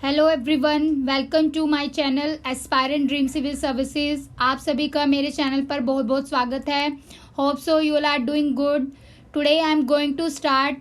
Hello everyone, welcome to my channel aspirant dream civil services. आप सभी का मेरे चैनल पर बहुत बहुत स्वागत है। Hope so you are doing good. Today I am going to start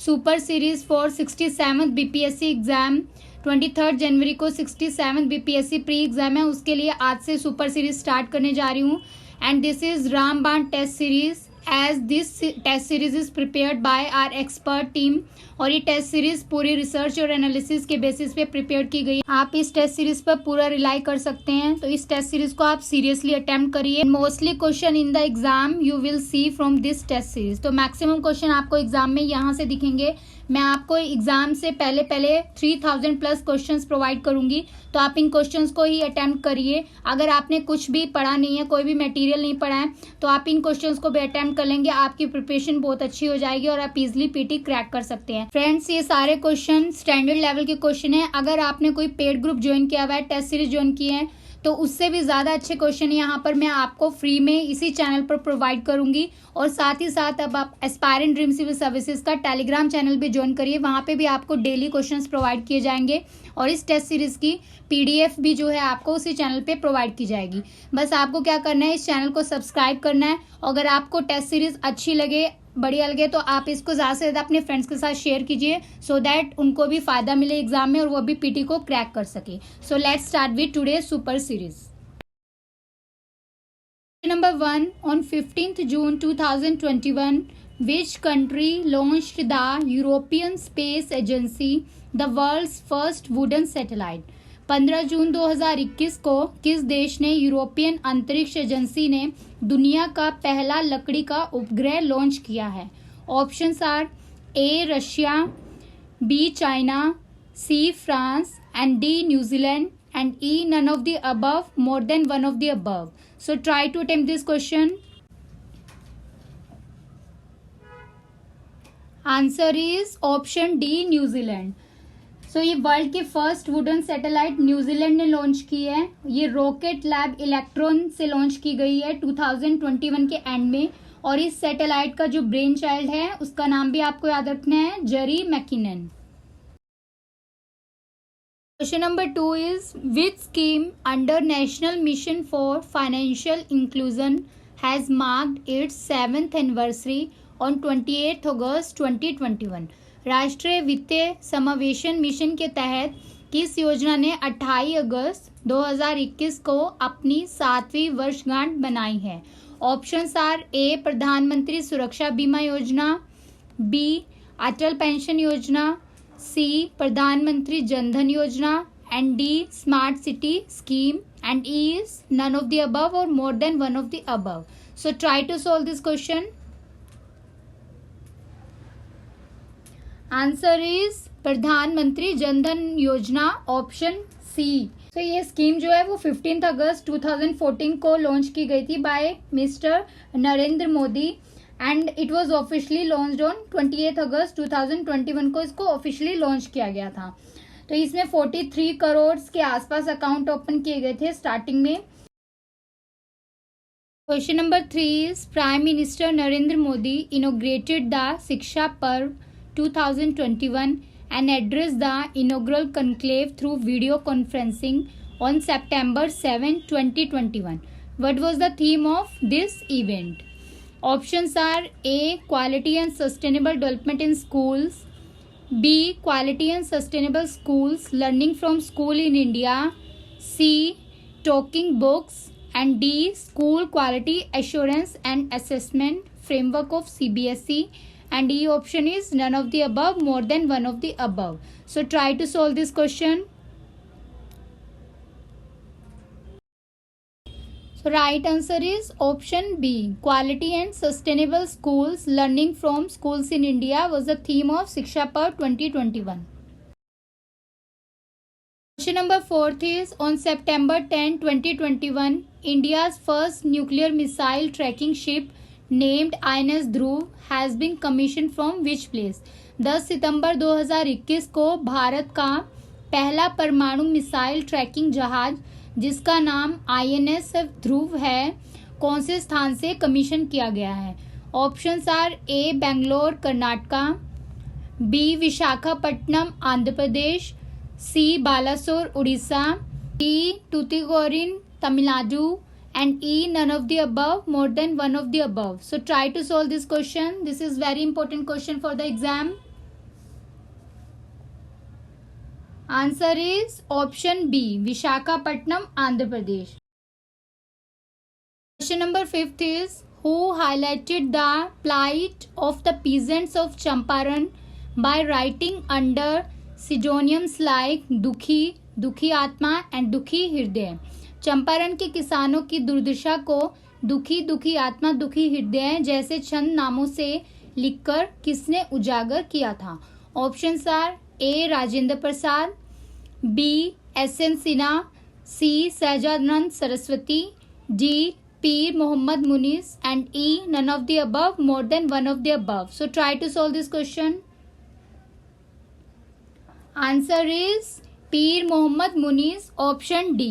super series for 67th BPSC exam. 23 जनवरी को 67th बीपीएससी प्री एग्जाम है, उसके लिए आज से सुपर सीरीज स्टार्ट करने जा रही हूँ। एंड दिस इज रामबाण test series as this test series is prepared by our expert team. और ये टेस्ट सीरीज पूरी रिसर्च और एनालिसिस के बेसिस पे प्रिपेयर की गई है। आप इस टेस्ट सीरीज पर पूरा रिलाई कर सकते हैं, तो इस टेस्ट सीरीज को आप सीरियसली अटेम्प्ट करिए। Mostly question in the exam you will see from this test series. तो मैक्सिमम क्वेश्चन आपको एग्जाम में यहाँ से दिखेंगे। मैं आपको एग्जाम से पहले 3000 प्लस क्वेश्चंस प्रोवाइड करूंगी, तो आप इन क्वेश्चंस को ही अटेम्प्ट करिए। अगर आपने कुछ भी पढ़ा नहीं है, कोई भी मटेरियल नहीं पढ़ा है, तो आप इन क्वेश्चंस को भी अटेम्प्ट कर लेंगे। आपकी प्रिपरेशन बहुत अच्छी हो जाएगी और आप इजिली पीटी क्रैक कर सकते हैं। फ्रेंड्स, ये सारे क्वेश्चन स्टैंडर्ड लेवल के क्वेश्चन है। अगर आपने कोई पेड ग्रुप ज्वाइन किया हुआ है, टेस्ट सीरीज ज्वाइन की है, तो उससे भी ज़्यादा अच्छे क्वेश्चन यहाँ पर मैं आपको फ्री में इसी चैनल पर प्रोवाइड करूंगी। और साथ ही साथ अब आप एस्पायरेंट ड्रीम सिविल सर्विसेज का टेलीग्राम चैनल भी ज्वाइन करिए, वहाँ पे भी आपको डेली क्वेश्चंस प्रोवाइड किए जाएंगे। और इस टेस्ट सीरीज की पीडीएफ भी जो है आपको उसी चैनल पे प्रोवाइड की जाएगी। बस आपको क्या करना है, इस चैनल को सब्सक्राइब करना है। अगर आपको टेस्ट सीरीज अच्छी लगे, बढ़िया लगे, तो आप इसको ज़्यादा से ज़्यादा अपने फ्रेंड्स के साथ शेयर कीजिए, सो दैट उनको भी फायदा मिले एग्जाम में और वो भी पीटी को क्रैक कर सके। So let's start with today super series. Number 1, on 15th June 2021, which country launched the European Space Agency, the world's first wooden satellite? 15 जून 2021 को किस देश ने यूरोपियन अंतरिक्ष एजेंसी ने दुनिया का पहला लकड़ी का उपग्रह लॉन्च किया है? Options are A Russia, B China, C France and D न्यूजीलैंड and E none of the above, more than one of the above. So try to attempt this question. Answer is option D New Zealand. So ये world की first wooden satellite New Zealand ने launch की है। ये Rocket Lab Electron से launch की गई है 2021 के एंड में। और इस सैटेलाइट का जो ब्रेन चाइल्ड है, उसका नाम भी आपको याद रखना है, Jerry McKinnon. Question number 2 is, which scheme under National Mission for Financial Inclusion has marked its 7th anniversary on 28 August 2021? राष्ट्रीय वित्तीय समावेशन मिशन के तहत किस योजना ने 28 अगस्त 2021 को अपनी 7वीं वर्षगांठ बनाई है? ऑप्शंस आर ए प्रधानमंत्री सुरक्षा बीमा योजना, बी अटल पेंशन योजना, सी Pradhan Mantri Jan Dhan Yojana and D smart city scheme and E is none of the above और more than one of the above. So try to solve this question. Answer is Pradhan Mantri Jan Dhan योजना, ऑप्शन सी। तो ये scheme जो है वो 15 अगस्त 2014 को launch की गई थी by mister Narendra Modi and it was officially launched on 28 August 2021 को इसको ऑफिशियली लॉन्च किया गया था। तो इसमें 43 करोड़ के आसपास अकाउंट ओपन किए गए थे स्टार्टिंग में। Question number 3 is, prime minister Narendra Modi inaugurated the शिक्षा पर्व 2021 and address the inaugural conclave through video conferencing on September 7, 2021. What was the theme of this event? Options are A. Quality and Sustainable Development in Schools, B. Quality and Sustainable Schools Learning from School in India, C. Talking Books, and D. School Quality Assurance and Assessment Framework of CBSE, and E option is none of the above, more than one of the above. So try to solve this question. So right answer is option B. Quality and Sustainable Schools Learning from Schools in India was the theme of Shiksha Parv 2021. Question number 4 is, on September 10, 2021, India's first nuclear missile tracking ship named INS Dhruv has been commissioned from which place? 10 सितंबर 2021 को भारत का पहला परमाणु missile tracking जहाज, जिसका नाम INS ध्रुव है, कौन से स्थान से कमीशन किया गया है? Options are A Bangalore Karnataka, B Visakhapatnam Andhra Pradesh, C. Balasore, Odisha. D. Tuticorin, Tamil Nadu. And E. None of the above, more than one of the above. So try to solve this question. This is very important question for the exam. Answer is option B. Visakhapatnam, Andhra Pradesh. Question number 5 is, who highlighted the plight of the peasants of Champaran by writing under pseudonyms like दुखी, दुखी आत्मा and दुखी हृदय. चंपारण के किसानों की दुर्दशा को दुखी, दुखी आत्मा, दुखी हृदय जैसे छंद नामों से लिखकर किसने उजागर किया था? Options are A. Rajendra Prasad, B. S N. Sinha, C. Sahajanand Saraswati, D. P. Muhammad Munis, and E. None of the above, more than one of the above. So try to solve this question. Answer is Pir Muhammad Munis, option D.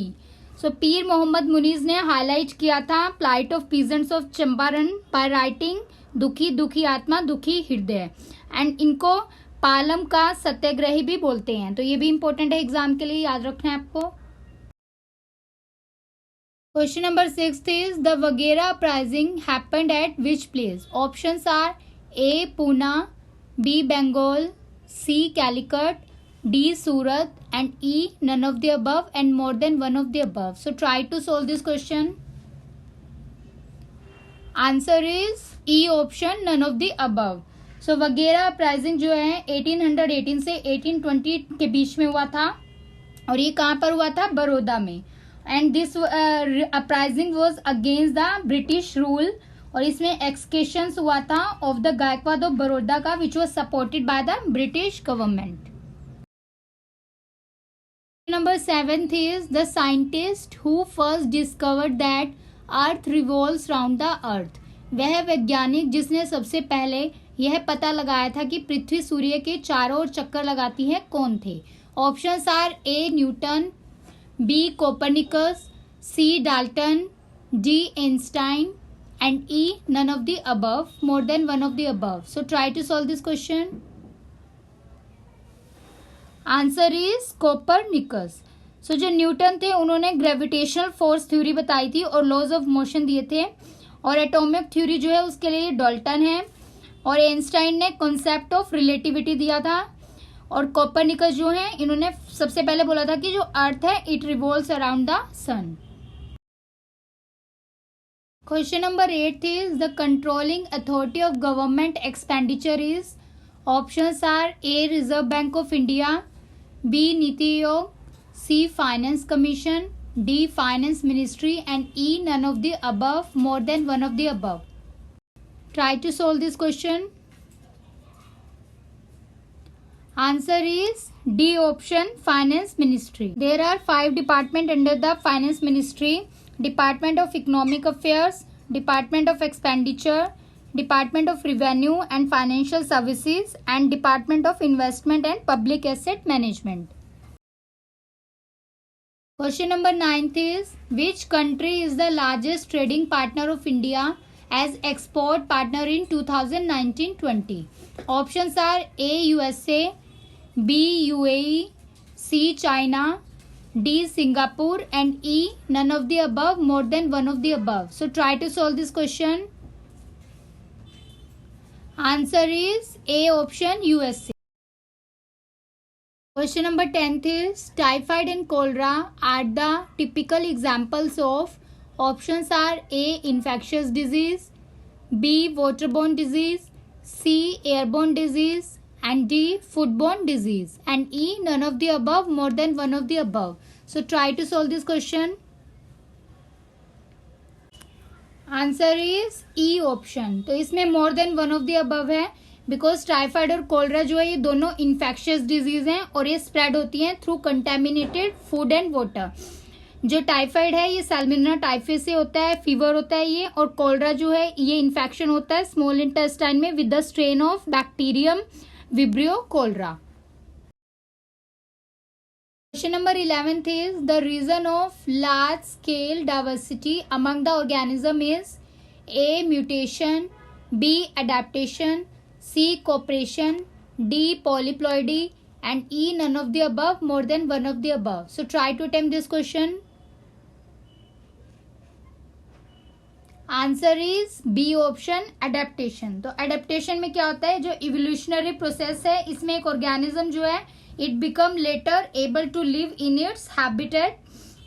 So Pir Muhammad Munis ने highlight किया था plight of peasants of Champaran by writing दुखी, दुखी आत्मा, दुखी हृदय. And इनको पालम का सत्याग्रही भी बोलते हैं. तो ये भी इंपॉर्टेंट है एग्जाम के लिए, याद रखना है आपको. Question number 6 is, the Vaghera uprising happened at which place? Options are A. Pune, B. Bengal, C. Calicut, D. Surat, and E. None of the above and more than one of the above. So try to solve this question. Answer is E option, none of the above. So Vaghera uprising जो है 1818 से 1820 के बीच में हुआ था और ये कहाँ पर हुआ था? बड़ौदा में. And this uprising was against the British rule और इसमें एक्सकेशन हुआ था of the Gaikwad of Baroda का which was supported by the British government. Number 7 is the scientist who first discovered that earth revolves round the earth. वह वैज्ञानिक जिसने सबसे पहले यह पता लगाया था कि पृथ्वी सूर्य के चारों ओर चक्कर लगाती है, कौन थे? Options are A. Newton, B. Copernicus, C. Dalton, D. Einstein, and E. None of the above, more than one of the above. So try to solve this question. Answer is Copernicus. So जो Newton थे उन्होंने gravitational force theory बताई थी और laws of motion दिए थे, और atomic theory जो है उसके लिए डाल्टन है, और आइंस्टाइन ने कॉन्सेप्ट ऑफ रिलेटिविटी दिया था, और कोपरनिकस जो है इन्होंने सबसे पहले बोला था कि जो अर्थ है it revolves around the sun. Question number 8 is the controlling authority of government expenditure is. Options are A. Reserve Bank of India, B. NITI Aayog, C. Finance Commission, D. Finance ministry, and E. None of the above, more than one of the above. Try to solve this question. Answer is D option, Finance Ministry. There are 5 departments under the Finance Ministry: Department of Economic Affairs, Department of Expenditure, Department of Revenue and Financial Services, and Department of Investment and Public Asset Management. Question number 9 is, which country is the largest trading partner of India as export partner in 2019-20? Options are A. USA, B. UAE, C. China, D. Singapore, and E. None of the above, more than one of the above. So try to solve this question. Answer is A option, USA. Question number 10 is, typhoid and cholera are the typical examples of. Options are A. infectious disease, B. waterborne disease, C. airborne disease, and D. foodborne disease, and E. none of the above, more than one of the above. So try to solve this question. Answer is E option. तो इसमें more than one of the above है, because typhoid और cholera जो है ये दोनों infectious disease हैं और ये स्प्रेड होती हैं through contaminated food and water. जो टाइफाइड है ये सैल्मोनेला टाइफस से होता है, फीवर होता है ये, और कोलरा जो है ये इन्फेक्शन होता है स्मॉल इंटेस्टाइन में with the strain of bacterium vibrio cholera. Question number 11 is, the reason of large scale diversity among the organism is A. mutation, B. adaptation, C. cooperation, D. polyploidy, and E, none of the above, more than one of the above. So try to attempt this question. Answer is B option, adaptation. तो adaptation में क्या होता है, जो evolutionary process है, इसमें एक organism जो है it become later able to live in its habitat,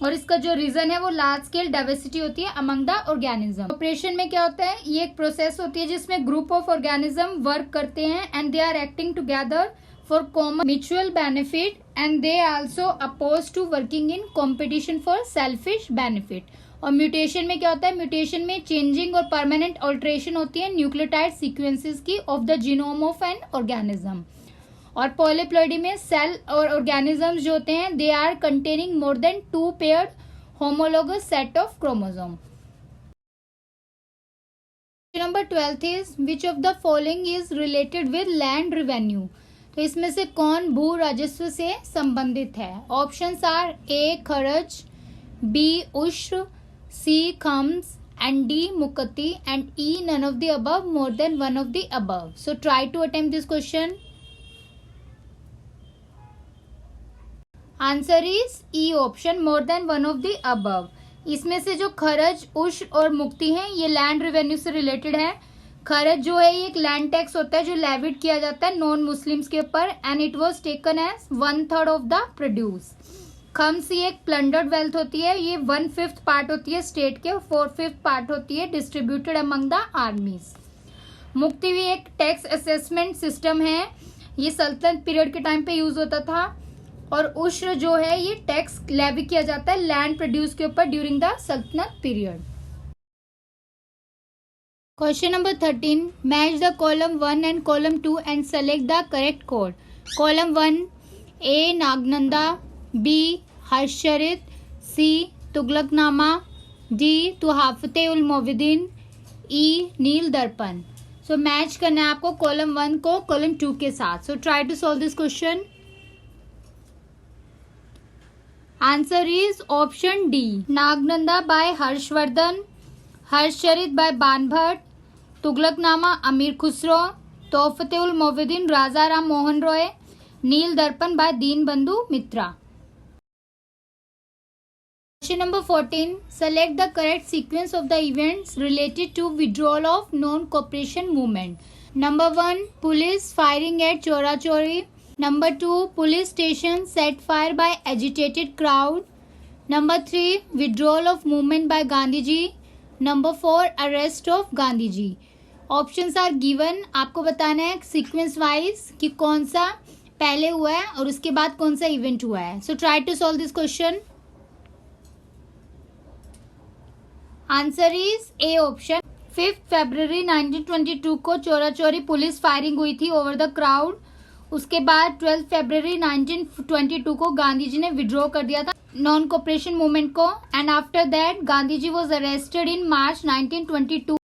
और इसका जो रीजन है वो लार्ज स्केल डाइवर्सिटी होती है अमंग द ऑर्गेनिज्म. ऑपरेशन में क्या होता है, ये एक प्रोसेस होती है जिसमें ग्रुप ऑफ ऑर्गेनिज्म वर्क करते हैं and they are acting together for common mutual benefit and they also oppose to working in competition for selfish benefit. और म्यूटेशन में क्या होता है, म्यूटेशन में चेंजिंग और परमानेंट ऑल्ट्रेशन होती है न्यूक्लियोटाइड सीक्वेंसेस की of the genome of an organism. और पॉलीप्लॉइडी में सेल और ऑर्गेनिजम्स जो होते हैं they are containing more than 2 paired homologous set of chromosome. Number 12 is which of the following is related with land revenue. तो इसमें से कौन भू राजस्व से संबंधित है. ऑप्शंस आर ए खर्च, बी उश्र, सी खम्स and D mukati and E none of the above, more than one of the above. So try to attempt this question. Answer is E option, more than one of the above. इसमें से जो खर्च, उश्र और मुक्ति हैं ये land revenue से related है. खर्च जो है ये एक लैंड टैक्स होता है जो लेविट किया जाता है नॉन मुस्लिम्स के ऊपर and it was taken as 1/3 of the produce. खम्स ये एक प्लंडर्ड वेल्थ होती है, ये 1/5 पार्ट होती है स्टेट के, 4/5 पार्ट होती है डिस्ट्रीब्यूटेड अमंग द आर्मीज. मुक्ति भी एक टैक्स असेसमेंट सिस्टम है, ये सल्तनत पीरियड के टाइम पे यूज होता था. और उश्र जो है ये टैक्स लेवी किया जाता है लैंड प्रोड्यूस के ऊपर ड्यूरिंग द सल्तनत period. Question number 13, match the column 1 and column 2 and select the correct code. Column 1 A Nagananda, B Harshacharita, C Tughlaqnama, D Tuhfat ul Muwahhidin, E Nil Darpan. So match करना है आपको कॉलम 1 को कॉलम 2 के साथ. So try to solve this question. Answer is option D, Nagananda by Harshavardhan, Harshacharita by Banabhatta, Tughlaqnama Amir Khusrau, तोहफते उल मोविदीन राजा राम मोहन रॉय, नील दर्पण bye Deenbandhu Mitra. Question number 14. Select the correct sequence of the events related to withdrawal of non-cooperation movement. Number 1. Police firing at Chora Chori. Number 2. Police station set fire by agitated crowd. Number 3. Withdrawal of movement by Gandhi ji. Number 4. Arrest of Gandhi ji. Options are given. आपको बताना है sequence wise कि कौन सा पहले हुआ है और उसके बाद कौन सा इवेंट हुआ है. So try to solve this question. Answer is A option. 5 फरवरी 1922 को चोरा चोरी पुलिस फायरिंग हुई थी ओवर द क्राउड. उसके बाद 12 फरवरी 1922 को गांधी जी ने विड्रॉ कर दिया था नॉन कोऑपरेशन मूवमेंट को and after that Gandhi ji was arrested in March 1922.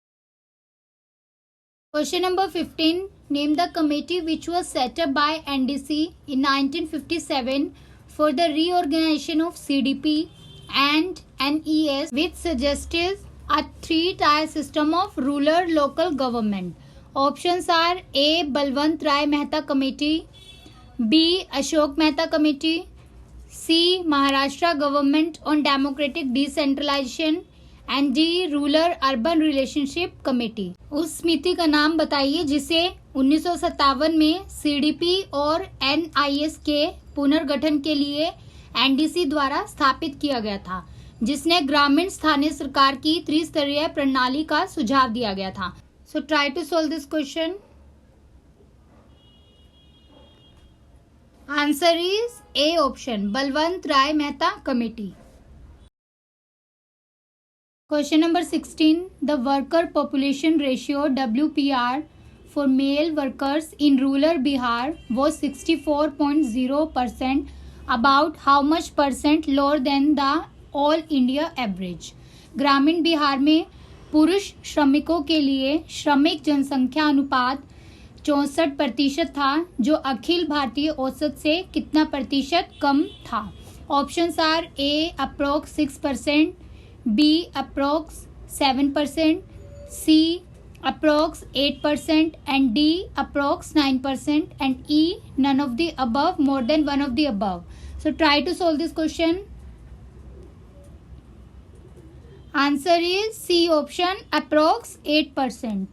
Question number 15. Name the committee which was set up by NDC in 1957 for the reorganisation of CDP and NES which suggests a 3-tier system of rural local government. Options are A. Balwant Rai Mehta Committee, B. Ashok Mehta Committee, C. Maharashtra Government on Democratic Decentralization and D. Rural Urban Relationship Committee. उस समिति का नाम बताइए जिसे 1957 में CDP और NIS के पुनर्गठन के लिए NDC द्वारा स्थापित किया गया था, जिसने ग्रामीण स्थानीय सरकार की त्रिस्तरीय प्रणाली का सुझाव दिया गया था. So try to solve this question. Answer is A option, Balwant Rai Mehta committee. Question number 16. The worker population ratio WPR for male workers in rural Bihar was 64.0%. About how much % lower than the all India average. ग्रामीण बिहार में पुरुष श्रमिकों के लिए श्रमिक जनसंख्या अनुपात 64% था, जो अखिल भारतीय औसत से कितना प्रतिशत कम था. Options are A approx 6%, B approx 7%, C approx 8%, and D approx 9%, and E none of the above, more than one of the above. So try to solve this question. Answer is C option, approx 8%.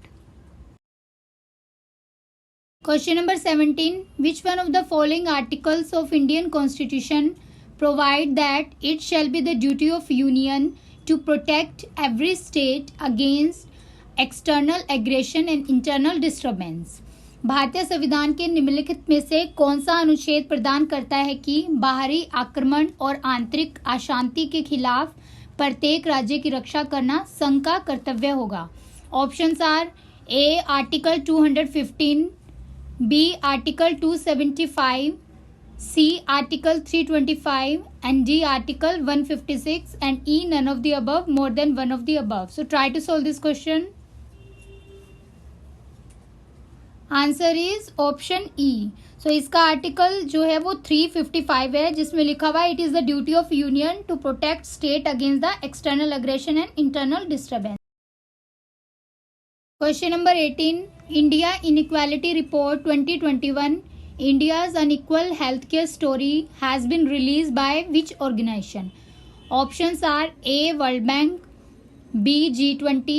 Question number 17. Which one of the following articles of Indian Constitution provide that it shall be the duty of Union to protect every state against external aggression and internal disturbance? भारतीय संविधान के निम्नलिखित में से कौन सा अनुच्छेद प्रदान करता है कि बाहरी आक्रमण और आंतरिक अशांति के खिलाफ प्रत्येक राज्य की रक्षा करना संघ का कर्तव्य होगा? Options are A article 215, B article 275, C article 325, and D article 156, and E none of the above, more than one of the above. So try to solve this question. Answer is option E. So इसका article जो है वो 355 है, जिसमें लिखा हुआ है it is the duty of union to protect state against the external aggression and internal disturbance. Question number 18. India Inequality Report 2021, India's Unequal Healthcare Story, has been released by which organization? Options are A. World Bank, B. G20,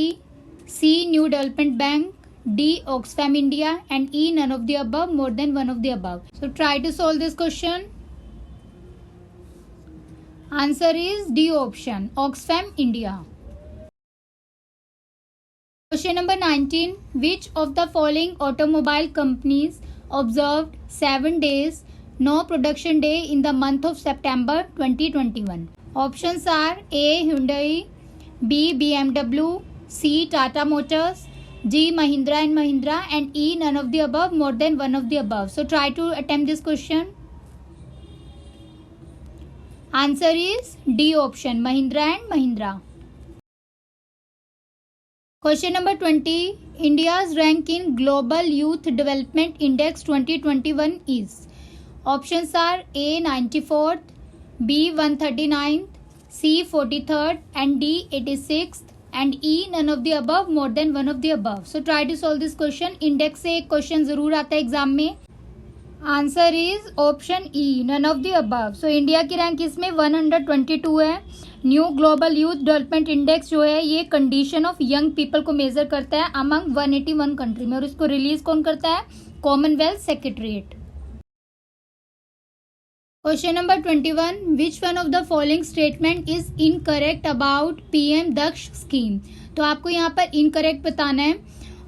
C. New Development Bank, D. Oxfam India, and E. none of the above, more than one of the above. So try to solve this question. Answer is D option, Oxfam India. Question number 19. Which of the following automobile companies observed 7 days no production day in the month of September 2021? Options are A. Hyundai, B. BMW, C. Tata Motors, D. Mahindra and Mahindra, and E. none of the above, more than one of the above. So try to attempt this question. Answer is D option, Mahindra and Mahindra. Question number 20. India's rank in Global Youth Development Index 2021 is? Options are A. 94th, B. 139th, C. 43rd, and D. 86th, and E. none of the above, more than one of the above. So try to solve this question. Index से एक question जरूर आता है exam में. Answer is option E, none of the above. So India की rank इसमें 122 है. New global youth development index जो है ये कंडीशन ऑफ यंग पीपल को मेजर करता है अमंग 181 कंट्री में, और इसको रिलीज कौन करता है? Commonwealth Secretariat. Question number 21. Which one of the following statement is incorrect about PM Daksh scheme? तो आपको यहाँ पर इनकरेक्ट बताना है.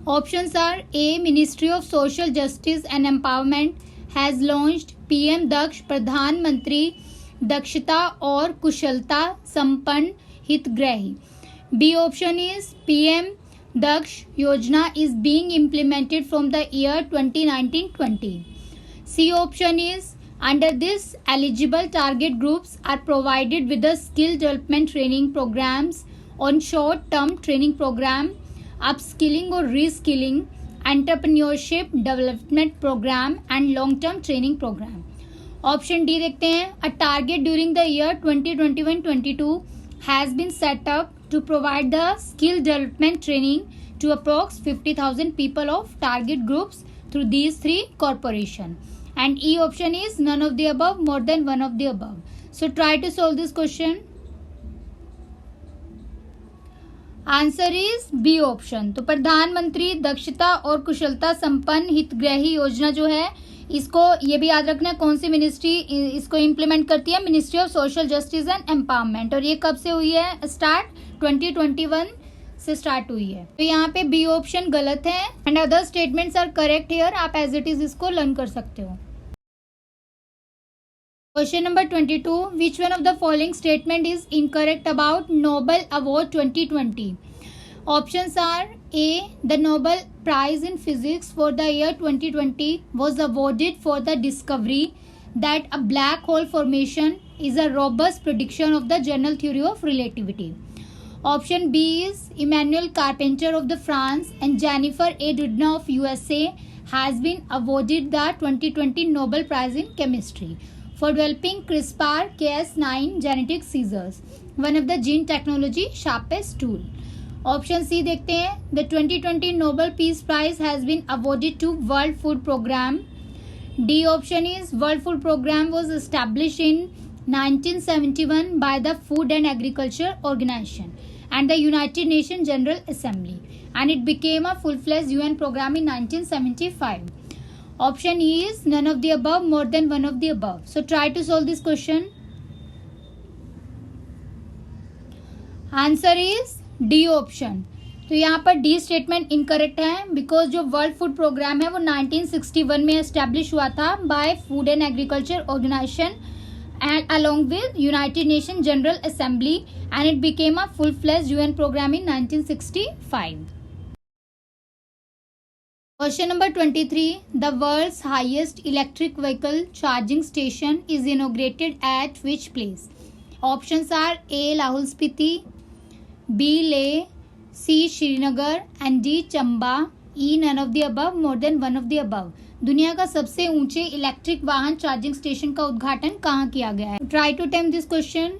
Options are A. Ministry of social justice and empowerment has launched PM Daksh, Pradhan Mantri Dakshata Aur Kushalta Sampann Hitgrahi. B option is PM Daksh Yojana is being implemented from the year 2019-20. C option is under this eligible target groups are provided with the skill development training programs on short term training program, upskilling or reskilling, entrepreneurship development program and long term training program. Option D देखते हैं. A target during the year 2021-22 has been set up to provide the skill development training to approx 50,000 people of target groups through these three corporation. And E option is none of the above, more than one of the above. So try to solve this question. Answer is B option. तो प्रधानमंत्री दक्षता और कुशलता संपन्न हितग्राही योजना जो है इसको ये भी याद रखना है कौन सी मिनिस्ट्री इसको इम्प्लीमेंट करती है? Ministry of social justice and empowerment. और ये कब से हुई है स्टार्ट? 2021 से स्टार्ट हुई है. तो यहाँ पे बी ऑप्शन गलत है and other statements are correct here. आप एज इट इज इसको लर्न कर सकते हो. Question number 22. Which one of the following statement is incorrect about Nobel award 2020? Options are A. The Nobel prize in physics for the year 2020 was awarded for the discovery that a black hole formation is a robust prediction of the general theory of relativity. Option B is Emmanuel Carpenter of the France and Jennifer A. Doudna of USA has been awarded the 2020 Nobel Prize in Chemistry for developing CRISPR-Cas9 genetic scissors, one of the gene technology sharpest tool. Option C देखते हैं, the 2020 Nobel peace prize has been awarded to world food programme. D option is world food programme was established in 1971 by the Food and Agriculture Organization and the United Nations General Assembly, and it became a full-fledged UN program in 1975. Option E is none of the above, more than one of the above. So try to solve this question. Answer is D option. तो यहाँ पर D statement incorrect है, because जो world food programme है वो 1961 में establish हुआ था by food and agriculture organisation and along with United Nations General Assembly, and it became a full-fledged UN program in 1965. Question number 23. The world's highest electric vehicle charging station is inaugurated at which place? Options are A. Lahul Spiti, B. Leh, C. Srinagar, and D. Chamba. E. None of the above, more than one of the above. दुनिया का सबसे ऊंचे electric वाहन charging station का उद्घाटन कहाँ किया गया है? Try to attempt this question.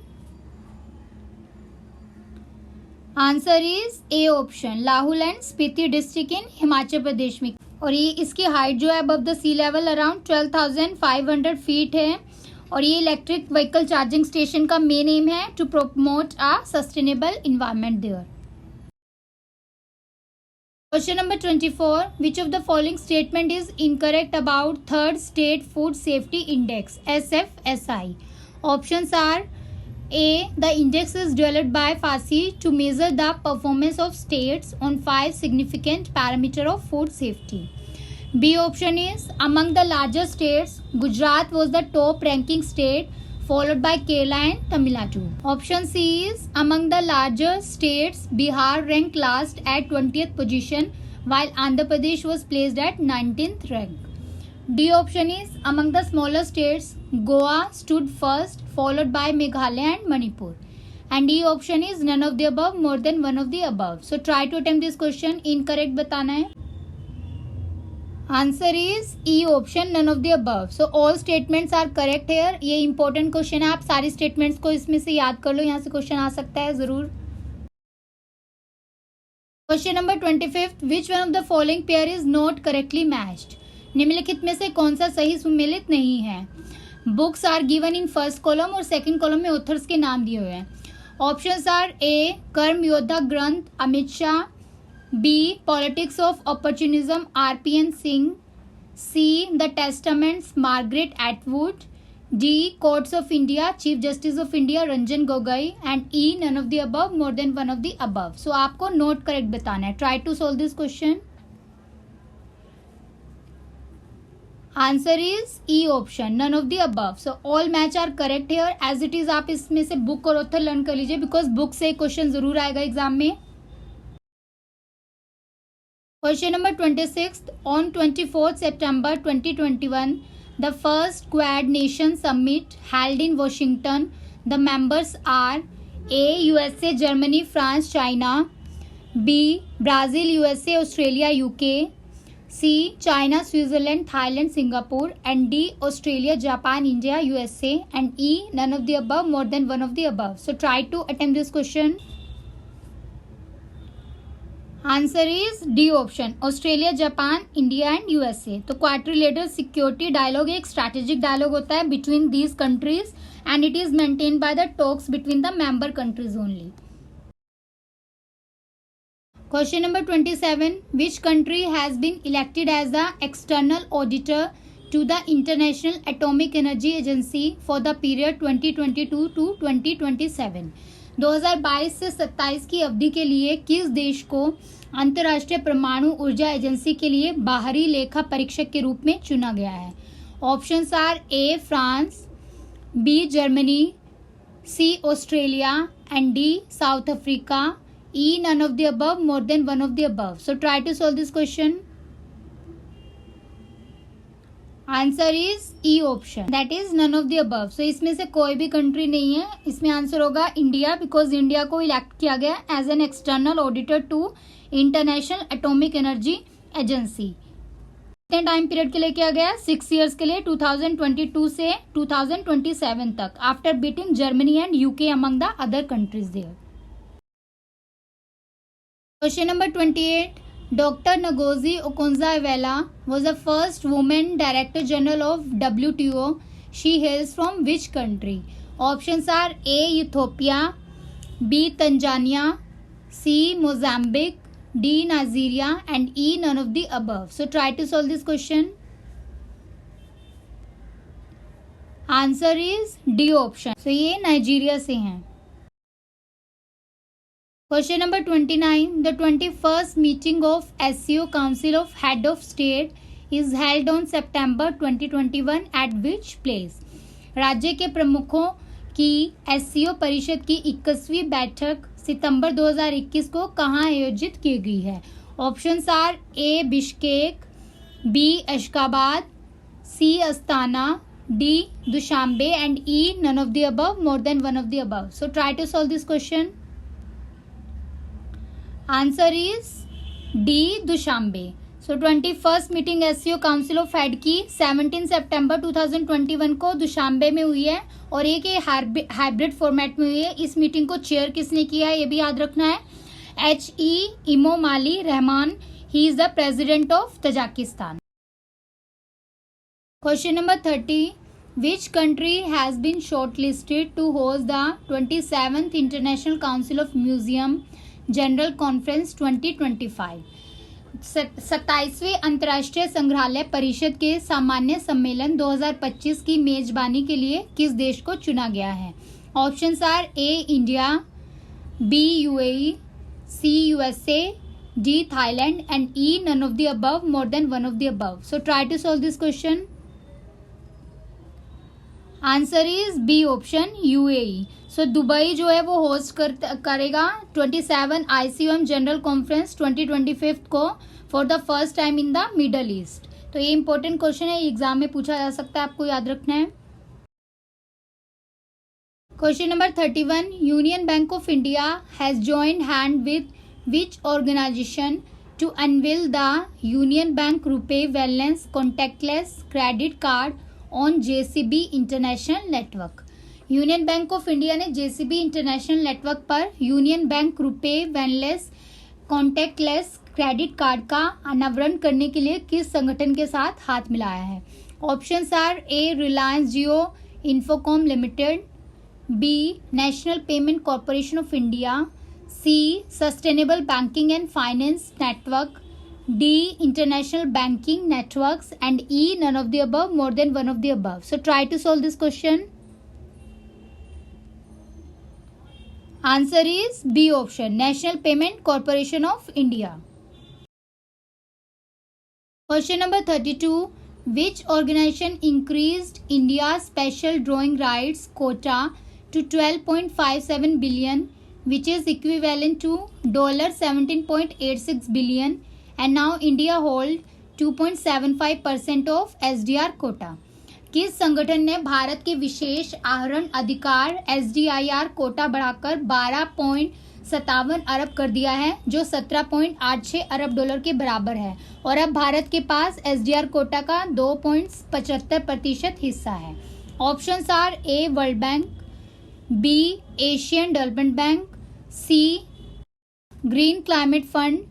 Answer is A option, Lahaul and Spiti district in Himachal Pradesh में. और ये इसकी हाइट जो है above the sea level around 12,500 feet है. और ये इलेक्ट्रिक व्हीकल चार्जिंग स्टेशन का मेन एम है to promote a sustainable environment there. Question number 24. Which of the following statement is incorrect about Third State Food Safety Index (SFSI)? Options are A. The index is developed by FASI to measure the performance of states on 5 significant parameters of food safety. B option is among the larger states, Gujarat was the top ranking state, followed by Kerala and Tamil Nadu. Option C is among the larger states, Bihar ranked last at 20th position, while Andhra Pradesh was placed at 19th rank. D option is among the smaller states, Goa stood first, followed by Meghalaya and Manipur. And D option is none of the above, more than one of the above. So try to attempt this question. Incorrect बताना है. Answer is E option, none of the above. So all statements are correct here. ये important question है, आप सारी statements को इसमें से याद कर लो, यहाँ से क्वेश्चन आ सकता है जरूर. Question number 25. Which one of the following pair is not correctly matched? निम्नलिखित में से कौन सा सही सुमेलित नहीं है? Books are given in first column और सेकंड कॉलम में ऑथर्स के नाम दिए हुए हैं. Options are A. Karma Yoddha Granth Amit Shah, B. Politics of Opportunism R.P.N. Singh, C. The Testaments Margaret Atwood, D. Courts of India Chief Justice of India Ranjan Gogoi, and E. None of the above, more than one of the above. So आपको note correct बताना है. Try to solve this question. Answer is E option, none of the above. So all match are correct here. As it is आप इसमें से book और author learn कर लीजिए, because book से क्वेश्चन जरूर आएगा एग्जाम में. Question number 26. On 24th September 2021, the first Quad Nation Summit held in Washington. The members are A. USA, Germany, France, China, B. Brazil, USA, Australia, UK, C. China, Switzerland, Thailand, Singapore, and D. Australia, Japan, India, USA, and E. None of the above, more than one of the above. So try to attempt this question. Answer is D option, Australia, Japan, India and USA. तो quadrilateral security dialogue एक strategic dialogue होता है between these countries, and it is maintained by the talks between the member countries only. Question number 27. Which country has been elected as the external auditor to the international atomic energy agency for the period 2022 to 2027? 2022 से 27 की अवधि के लिए किस देश को अंतर्राष्ट्रीय परमाणु ऊर्जा एजेंसी के लिए बाहरी लेखा परीक्षक के रूप में चुना गया है? Options are A. France, B. Germany, C. Australia, and D. South Africa, E. None of the above, more than one of the above. So try to solve this question. Answer is E option, that is none of the above. So इसमें से कोई भी country नहीं है. इसमें answer होगा India, because India को elect किया गया as an external auditor to international atomic energy agency. कितने टाइम पीरियड के लिए किया गया? 6 ईयर्स के लिए, 2022 से 2027 तक, after beating Germany and UK among the other countries there. Question number 28. Dr. Ngozi Okonjo-Iweala was the first woman Director General of WTO. She hails from which country? Options are A. Ethiopia, B. Tanzania, C. Mozambique, D. Nigeria, and E. none of the above. So try to solve this question. Answer is D option. So ये Nigeria से हैं. Question number 29. The 21st meeting of SCO Council of Head of State is held on September 2021 at which place? राज्य के प्रमुखों की SCO परिषद की 21वीं बैठक सितंबर 2021 को कहाँ आयोजित की गई है? Options are A. Bishkek, B. Ashgabat, C. Astana, D. Dushanbe, and E. none of the above, more than one of the above. So try to solve this question. Answer is D. Dushanbe. So 21st meeting SCO council of head की 17 सितंबर 2021 को Dushanbe में हुई है और एक ये hybrid format में हुई है. इस मीटिंग को चेयर किसने किया है ये भी याद रखना है. HE Emomali Rahmon. He is the president of Tajikistan. Question number 30. Which country has been shortlisted to host the 27th International Council of Museum general conference 2025? 27वें अंतर्राष्ट्रीय संग्रहालय परिषद के सामान्य सम्मेलन 2025 की मेजबानी के लिए किस देश को चुना गया है? Options are A. India, B. UAE, C. USA, D. Thailand, and E. none of the above, more than one of the above. So try to solve this question. Answer is B option UAE. So Dubai जो है वो host करेगा 27 ICOM general conference 2025 को for the first time in the middle east. तो ये important question है, exam में पूछा जा सकता है, आपको याद रखना है. Question number 31. Union bank of India has joined hand with which organisation to unveil the union bank RuPay wellness contactless credit card on JCB international network. Union bank of India ने JCB इंटरनेशनल नेटवर्क पर union bank RuPay wellness contactless credit card का अनावरण करने के लिए किस संगठन के साथ हाथ मिलाया है? Options are A. Reliance Jio Infocomm limited, B. National payment corporation of India, C. Sustainable banking and finance network, D. International banking networks, and E. none of the above, more than one of the above. So try to solve this question. Answer is B option, National Payment Corporation of India. Question number 32. Which organization increased India's special drawing rights quota to 12.57 billion, which is equivalent to $17.86 billion? And now India hold 2.75% of SDR quota. किस संगठन ने भारत के विशेष आहरण अधिकार SDIR Kota बढ़ाकर 12.57 अरब कर दिया है, जो 17.86 अरब डॉलर के बराबर है, और अब भारत के पास SDR कोटा का 2.75% हिस्सा है. Options are A. World bank, B. Asian development bank, C. Green climate fund,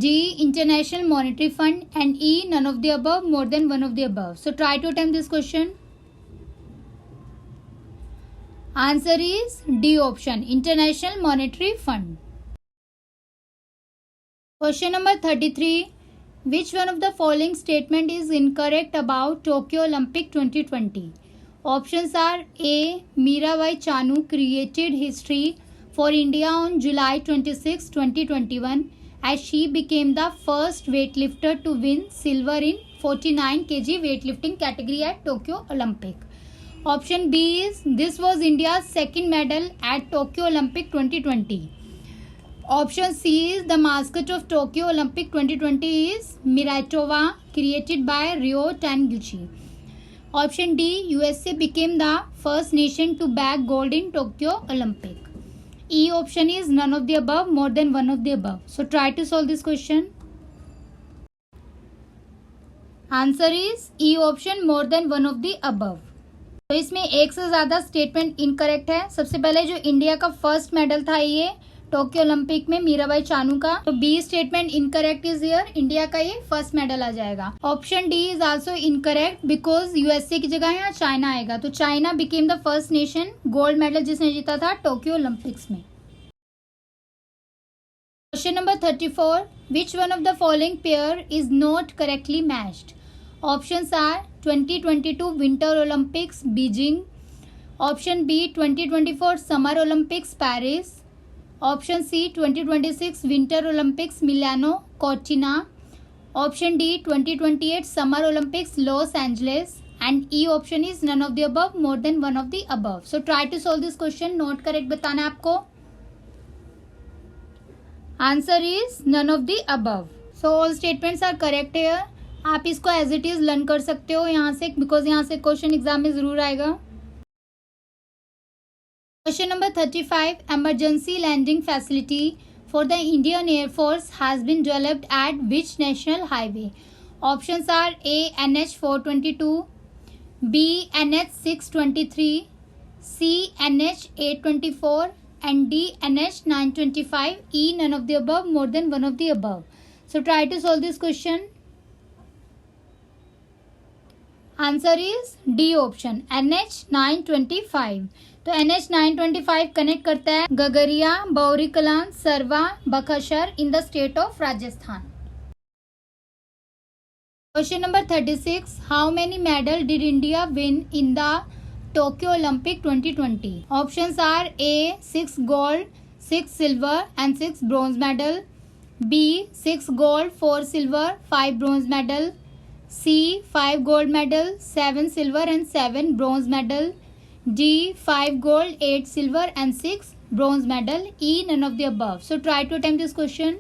D. International Monetary Fund, and E. none of the above, more than one of the above. So try to attempt this question. Answer is D option, International Monetary Fund. Question number 33. Which one of the following statement is incorrect about Tokyo Olympic 2020? Options are A. Mirabai Chanu created history for India on July 26, 2021. As she became the first weightlifter to win silver in 49 kg weightlifting category at Tokyo Olympic. Option B is this was India's second medal at Tokyo Olympic 2020. Option C is the mascot of Tokyo Olympic 2020 is Miratova, created by Ryo Taniguchi. Option D, USA became the first nation to bag gold in Tokyo Olympic. E option is none of the above, more than one of the above. So try to solve this question. Answer is E option, more than one of the above. तो इसमें एक से ज़्यादा statement incorrect है. सबसे पहले जो India का फर्स्ट मेडल था ये टोक्यो ओलंपिक में मीराबाई चानू का। तो B statement incorrect is here, India का ये फर्स्ट मेडल आ जाएगा। Option D is also incorrect because USA की जगह यहाँ चाइना आएगा। तो China became the first nation gold medal जिसने जीता था टोक्यो ओलंपिक्स में। Question number 34, which one of the following pair is not correctly matched? Options are 2022 winter Olympics Beijing, option B 2024 summer Olympics Paris, option C 2026 winter Olympics Milano Cortina, option D 2028 summer Olympics Los Angeles, and E option is none of the above, more than one of the above. So try to solve this question. Not correct बताना है आपको। Answer is none of the above. So all statements are correct here. आप इसको as it is learn कर सकते हो यहाँ से, बिकॉज यहाँ से क्वेश्चन एग्जाम में जरूर आएगा। Question number 35, emergency landing facility for the Indian Air Force has been developed at which national highway? Options are A NH 422, B NH 623, C NH 824, and D NH 925. E none of the above, more than one of the above. So try to solve this question. Answer is D option NH 925। तो NH 925 connect करता है गगरिया, Bauri Kalan, Sarwa, Bakhshar in the state of Rajasthan. Question number 36, how many medal did India win in the Tokyo Olympic 2020? Options are A 6 gold, 6 silver and 6 bronze medal, B 6 gold, 4 silver, 5 bronze medal, C 5 gold medal, 7 silver and 7 bronze medal, D 5 gold, 8 silver and 6 bronze medal, E none of the above. So try to attempt this question.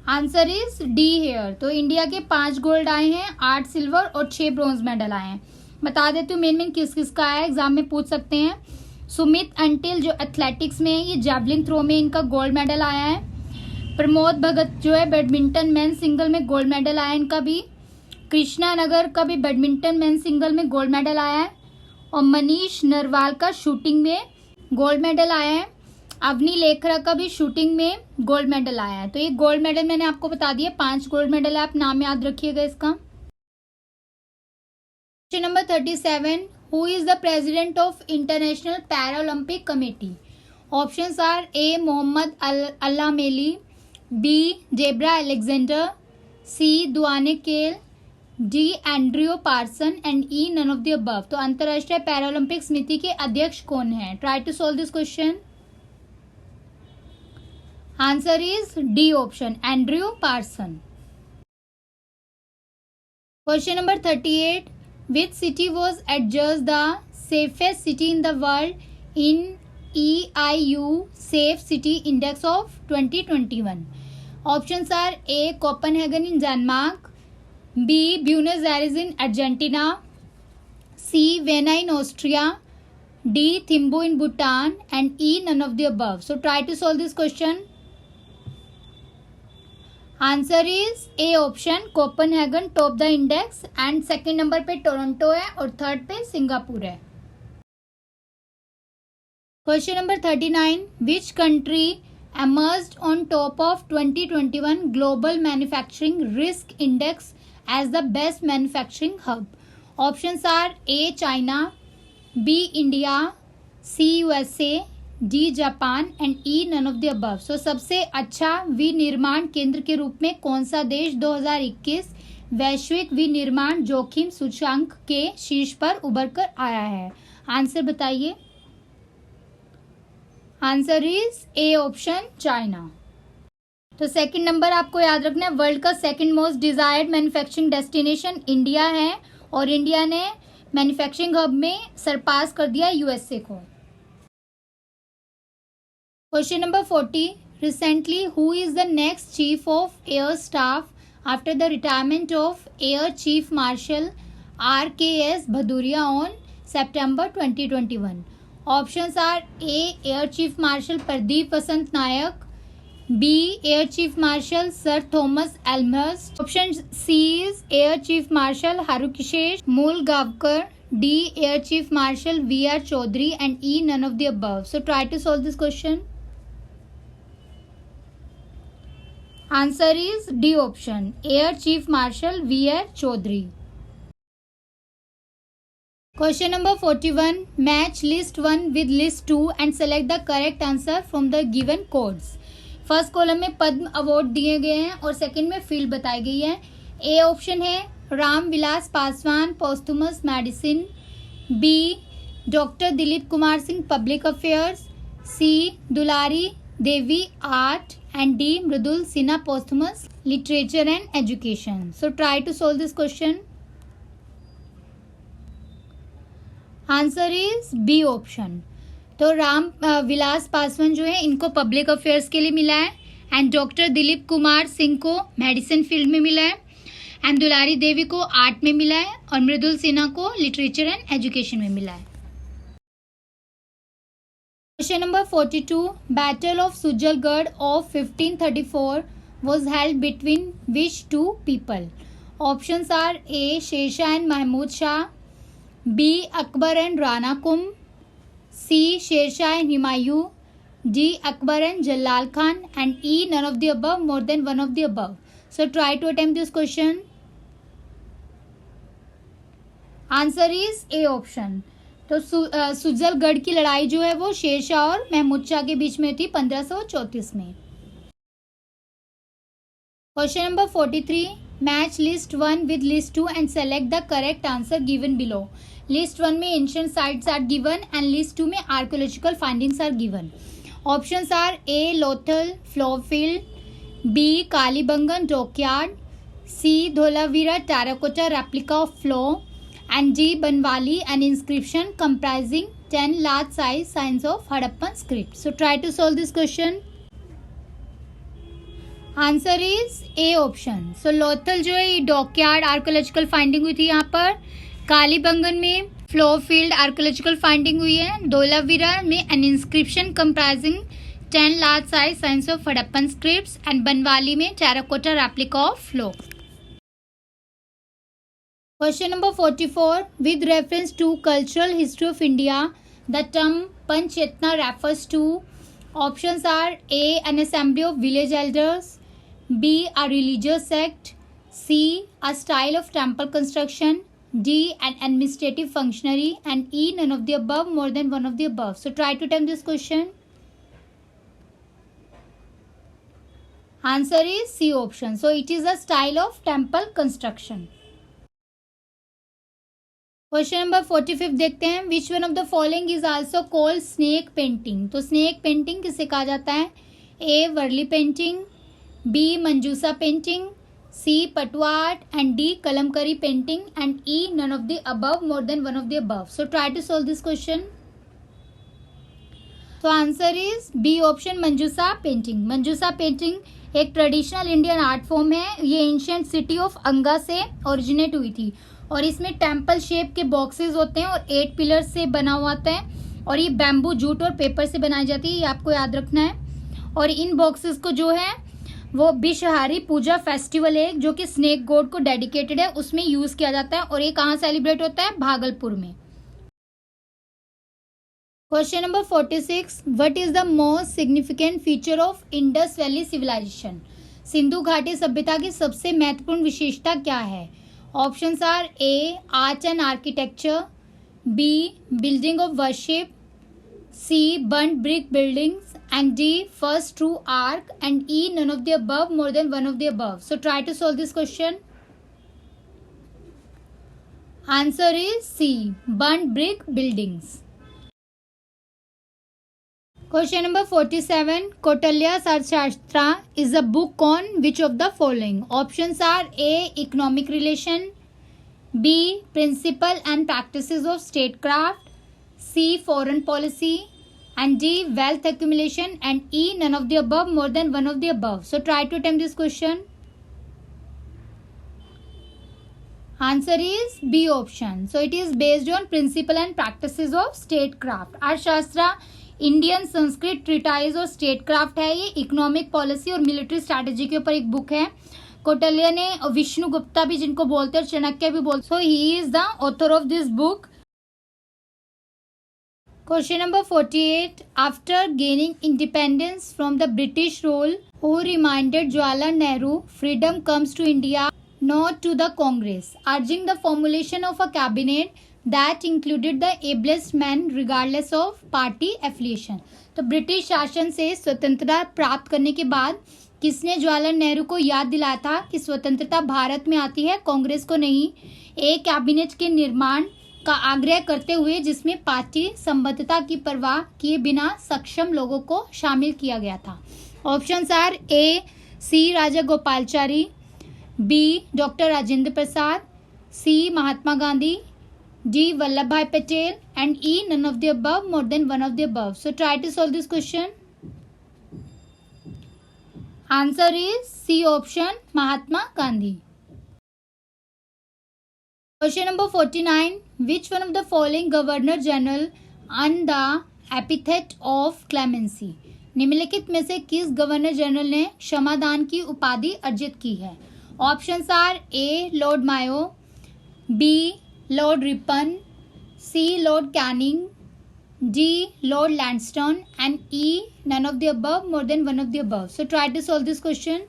Answer is D here. तो India के 5 gold आए हैं, 8 silver और 6 bronze medal आए हैं। बता देती हूँ मेन किस किस का आया है, एग्जाम में पूछ सकते हैं। सुमित अंटिल जो एथलेटिक्स में है, ये जैवलिन थ्रो में इनका गोल्ड मेडल आया है। प्रमोद भगत जो है बैडमिंटन मेन सिंगल में गोल्ड मेडल आया है इनका भी। कृष्णा नगर का भी बैडमिंटन मेन सिंगल में गोल्ड मेडल आया है। और मनीष नरवाल का शूटिंग में गोल्ड मेडल आया है। अवनी लेखरा का भी शूटिंग में गोल्ड मेडल आया है। तो ये गोल्ड मेडल मैंने आपको बता दिया, 5 गोल्ड मेडल है, आप नाम याद रखिएगा इसका। Question number 37, who is the president of International Para Olympic Committee? Options are A Mohamed Al Hameli, B Zebra Alexander, C Duane Kale, D Andrew Parsons and E none of the above. तो अंतर्राष्ट्रीय Para Olympic समिति के अध्यक्ष कौन है? Try to solve this question. Answer is D option, Andrew Parsons. Question number 38, which city was adjudged the safest city in the world in EIU safe city index of 2021? Options are A Copenhagen in Denmark, B Buenos Aires in Argentina, C Vienna in Austria, D Thimphu in Bhutan and E none of the above. So try to solve this question. Answer is A option, Copenhagen top the index, and second number पे Toronto है और third पे Singapore है। Question number 39, which country emerged on top of 2021 global manufacturing risk index as the best manufacturing hub? Options are A China, B India, C USA, D Japan and E none of the above. So सबसे अच्छा विनिर्माण केंद्र के रूप में कौन सा देश 2021 वैश्विक विनिर्माण जोखिम सूचकांक के शीर्ष पर उभर कर आया है? आंसर बताइए। Answer is A option, China. तो सेकंड नंबर आपको याद रखना है, वर्ल्ड का second most desired manufacturing destination India है और इंडिया ने मैन्युफैक्चरिंग हब में सरपास कर दिया यूएसए को। Question number 40, recently who is the next Chief of Air Staff after the retirement of Air Chief Marshal RKS Bhadauria on September 2021? Options are A Air Chief Marshal Pradeep Vasant Naik, B Air Chief Marshal Sir Thomas Elmhirst, option C is Air Chief Marshal Hrushikesh Moolgavkar, D. Air Chief Marshal V.R. Chaudhary, and E. None of the above. So try to solve this question. Answer is D option, Air Chief Marshal V.R. Chaudhary. Question number 41. Match list 1 with list 2 and select the correct answer from the given codes. First column में पद्म award दिए गए हैं और second में field बताई गई है. A option है Ram Vilas Paswan posthumous medicine, B doctor Dilip Kumar Singh public affairs, C Dulari Devi art, and D. Mridul Sinha posthumous literature and education. So try to solve this question. Answer is B option. तो राम विलास पासवान जो है इनको पब्लिक अफेयर्स के लिए मिला है, एंड डॉक्टर दिलीप कुमार सिंह को मेडिसिन फील्ड में मिला है, एंड दुलारी देवी को आर्ट में मिला है, और मृदुल सिन्हा को लिटरेचर एंड एजुकेशन में मिला है. Question number 42. Battle of Sujalgarh of 1534 was held between which two people? Options are A. Shershah and Mahmud Shah, B. Akbar and Rana Kum, C. Shershah and Humayun, D. Akbar and Jalal Khan, and E. None of the above, more than one of the above. So try to attempt this question. Answer is A option. तो सुजलगढ़ की लड़ाई जो है वो शेरशाह और महमूद शाह के बीच में थी 1534 में. Question number 43. Match list 1 with list 2 and select the correct answer given below. List 1 में ancient sites are given and list 2 में archaeological findings are given. Options are A Lothal plough field, B Kalibangan dockyard, C Dholavira terracotta replica of plough, and G. Banwali, an inscription comprising 10 large size signs of Harappan script. So try to solve this question. Answer is A option. So Lothal जो है ये dockyard archaeological finding हुई थी यहाँ पर, कालीबंगन में फ्लोफील्ड archaeological finding हुई है, धोलावीरा में an inscription comprising 10 large size signs of Harappan scripts, and Banawali में terracotta replica of flow. Question number 44. With reference to cultural history of India, the term Panchetna refers to. Options are A. An assembly of village elders, B. A religious sect, C. A style of temple construction, D. An administrative functionary, and E. None of the above, more than one of the above. So try to attempt this question. Answer is C option. So it is a style of temple construction. Question number 45 देखते हैं. Which one of the following is also called snake painting. तो snake painting किसे कहा जाता है? A Warli painting, B Manjusha painting, C Patua art, and D Kalamkari painting, and E none of the above, more than one of the above. So try to solve this question. तो answer is B option Manjusha painting. Manjusha painting एक traditional Indian art form है. ये ancient city of अंगा से originate हुई थी, और इसमें टेम्पल शेप के बॉक्सेस होते हैं और 8 पिलर्स से बना हुआ होता है, और ये बैम्बू जूट और पेपर से बनाई जाती है, ये आपको याद रखना है. और इन बॉक्सेस को जो है वो बिशहारी पूजा फेस्टिवल है जो कि स्नेक गॉड को डेडिकेटेड है, उसमें यूज किया जाता है, और ये कहाँ सेलिब्रेट होता है? भागलपुर में. Question number 46. What is the most significant feature of Indus valley civilisation. Sindhu घाटी सभ्यता की सबसे महत्वपूर्ण विशेषता क्या है? Options are A. Arch and architecture, B. Building of worship, C. Burnt brick buildings, and D. First true arc, and E. None of the above, more than one of the above. So try to solve this question. Answer is C. Burnt brick buildings. Question number 47. Kautilya's Arthashastra is a book on which of the following? Options are A. Economic relation, B. Principle and practices of statecraft, C. Foreign policy, and D. Wealth accumulation, and E. None of the above, more than one of the above. So try to attempt this question. Answer is B option. So it is based on principle and practices of statecraft. अर्थशास्त्र Indian Sanskrit treatise और state craft है. ये economic policy और military strategy के ऊपर एक book है. कौटिल्य ने विष्णु गुप्ता भी जिनको बोलते हैं, चाणक्य भी बोलते, so he is the author of this book. Question number 48. After gaining independence from the British rule, who reminded Jawaharlal Nehru freedom comes to India, not to the Congress, urging the formulation of a cabinet that included the ablest men regardless of party affiliation. तो British शासन से स्वतंत्रता प्राप्त करने के बाद किसने जवाहरलाल नेहरू को याद दिलाया था कि स्वतंत्रता भारत में आती है, कांग्रेस को नहीं। एक कैबिनेट के निर्माण का आग्रह करते हुए जिसमें पार्टी संबद्धता की परवाह किए बिना सक्षम लोगों को शामिल किया गया था। Options are A C Rajagopalachari, B doctor Rajendra Prasad, C Mahatma Gandhi, D Vallabh Bhai Patel, and E none of the above, more than one of the above. So try to solve this question. Answer is C option, Mahatma Gandhi. Question number 49. Which one of the following Governor General earned the epithet of clemency? निम्नलिखित में से किस governor general ने क्षमादान की उपाधि अर्जित की है? Options are A Lord Mayo, B Lord Ripon, C Lord Canning, D Lord Lansdowne, and E none of the above, more than one of the above. So try to solve this question.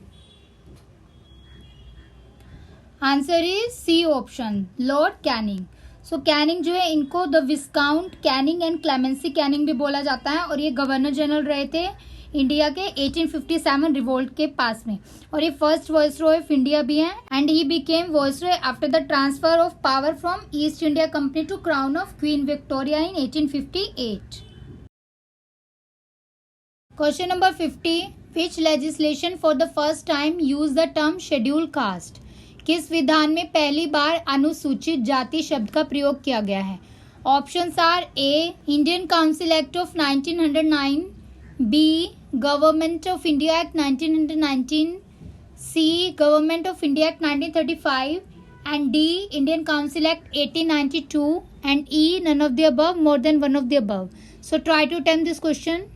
Answer is C option, Lord Canning. So Canning जो है, इनको the viscount Canning and clemency Canning भी बोला जाता है, और ये governor general रहे थे इंडिया के 1857 रिवोल्ट के पास में, और ये फर्स्ट वाइसरॉय ऑफ इंडिया भी हैं, and he became viceroy after the transfer of power from East India company to crown of queen Victoria in 1858। Question number 50. Which legislation for the first time use the term schedule caste? किस विधान में पहली बार अनुसूचित जाति शब्द का प्रयोग किया गया है? Options are A Indian council act of 1909, B government of India act 1919, C government of India act 1935, and D Indian council act 1892, and E none of the above, more than one of the above. So try to attempt this question.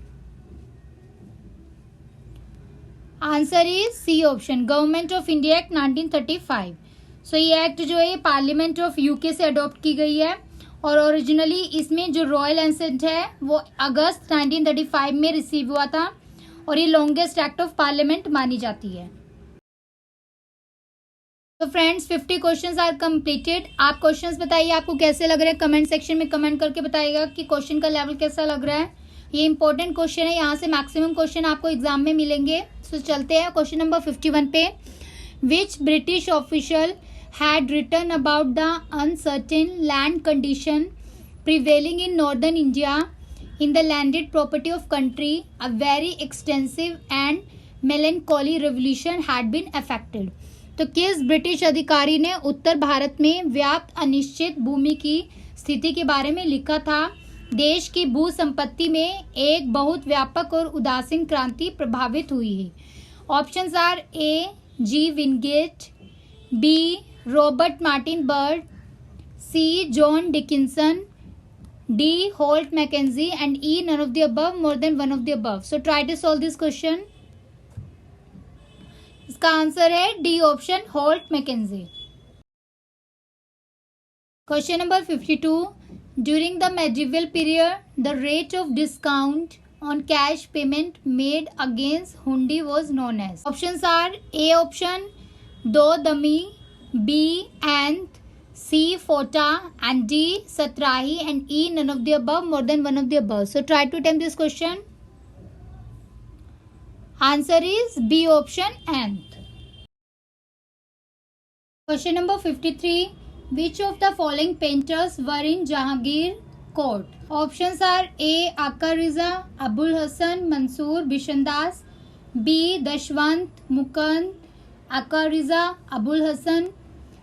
Answer is C option, government of India act 1935। So ये act जो है parliament of UK से adopt की गई है, और originally इसमें जो रॉयल एसेंट है वो अगस्त 1935 में रिसीव हुआ था, और ये लॉन्गेस्ट एक्ट ऑफ पार्लियामेंट मानी जाती है। तो फ्रेंड्स 50 क्वेश्चंस आर कंप्लीटेड। आप क्वेश्चंस बताइए आपको कैसे लग रहे हैं, कमेंट सेक्शन में कमेंट करके बताइएगा कि क्वेश्चन का लेवल कैसा लग रहा है। ये इंपॉर्टेंट क्वेश्चन है, यहाँ से मैक्सिमम क्वेश्चन आपको एग्जाम में मिलेंगे। सो चलते हैं क्वेश्चन नंबर 51 पे। Which British official had written about the uncertain land condition prevailing in northern India in the landed property of country, a very extensive and melancholy revolution had been affected? तो किस British अधिकारी ने उत्तर भारत में व्याप्त अनिश्चित भूमि की स्थिति के बारे में लिखा था? देश की भू संपत्ति में एक बहुत व्यापक और उदासीन क्रांति प्रभावित हुई है। Options are A G Wingate, B Robert Martin Bird, C John Dickinson, D Holt Mackenzie, and E none of the above, more than one of the above. So try to solve this question. इसका answer है D option, Holt Mackenzie. Question number 52. During the medieval period, the rate of discount on cash payment made against hundi was known as? Options are A option, do dami, B anth, C fota, and D satrahi, and E none of the above, more than one of the above. So try to attempt this question. Answer is B option, anth. Question number 53. Which of the following painters were in Jahangir court? Options are A. Akka Riza, Abul Hasan, Mansoor, Bishandas, B. Dashwant, Mukand, Akka Riza, Abul Hasan,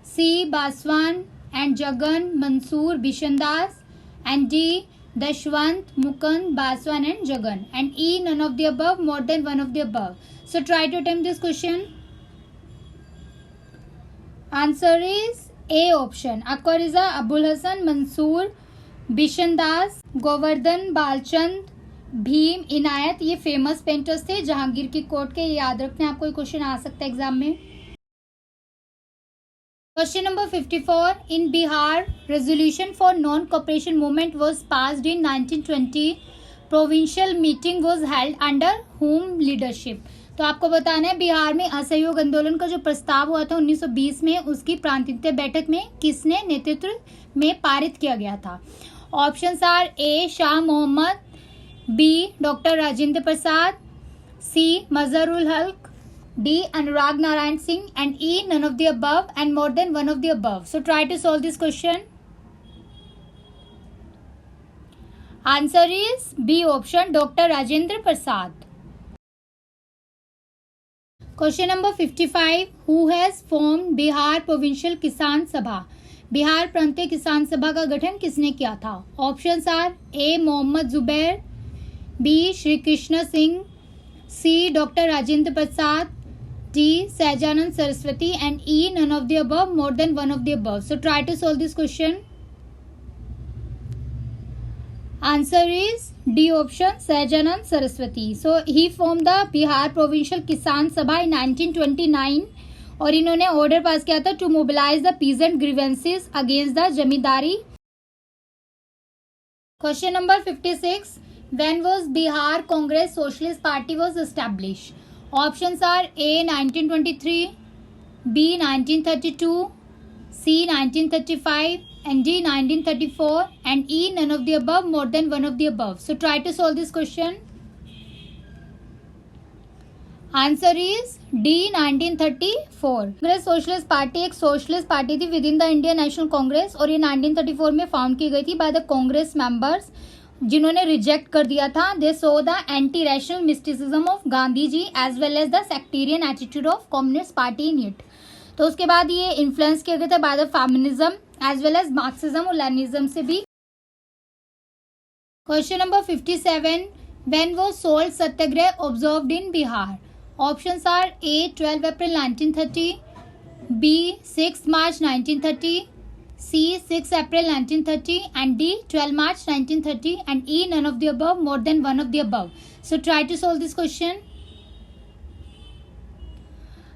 C. Baswan and Jagan, Mansoor, Bishandas, and D. Dashwant, Mukand, Baswan and Jagan, and E. none of the above, more than one of the above. So try to attempt this question. Answer is A option, Akka Riza, Abul Hasan, Mansoor, Bishandas, Govardhan, Balchand, Bhim, Inayat, ये famous painters थे जहांगीर की court के। याद रखना, आपको question आ सकता है exam में। Question number 54. In Bihar, resolution for non-cooperation movement was passed in 1920. Provincial meeting was held under whom leadership? तो आपको बताना है बिहार में असहयोग आंदोलन का जो प्रस्ताव हुआ था 1920 में, उसकी प्रांतीय बैठक में किसने नेतृत्व में पारित किया गया था? Options are A Shah Mohammad, B doctor Rajendra Prasad, C Mazharul Haque, D. Anurag Narayan Singh, and E. none of the above and more than one of the above. So try to solve this question. Answer is B option, Dr. Rajendra Prasad. Question number 55. Who has formed Bihar Provincial Kisan Sabha? Bihar प्रांतीय किसान सभा का गठन किसने किया था? Options are A Mohammad Zubair, B Shri Krishna Singh, C doctor Rajendra Prasad, D. Sajanand Saraswati, and E. none of the above, more than one of the above. So try to solve this question. Answer is D option, Sajanand Saraswati. So he formed the Bihar Provincial Kisan Sabha in 1929 और इन्होंने order pass किया था to mobilise the peasant grievances against the zamindari. Question number 56. When was Bihar Congress Socialist Party was established? Options are A 1923, B 1932, C 1935, and D 1934, and E none of the above, more than one of the above. So try to solve this question. Answer is D 1934. Congress socialist party एक socialist party थी within the Indian National Congress और ये 1934 में found की गई थी by the Congress members जिन्होंने reject कर दिया था. They saw the anti rational mysticism of Gandhi ji as well as the sectarian attitude of communist party in it. तो उसके बाद ये इन्फ्लुएंस किया गया था by the feminism as well as marxism और लेनिज्म से भी. Question number 57. When was salt satyagraha observed in Bihar? Options are A 12 April 1930, B 6 March 1930, C 6 April 1930, and D 12 March 1930, and E none of the above, more than one of the above. So try to solve this question.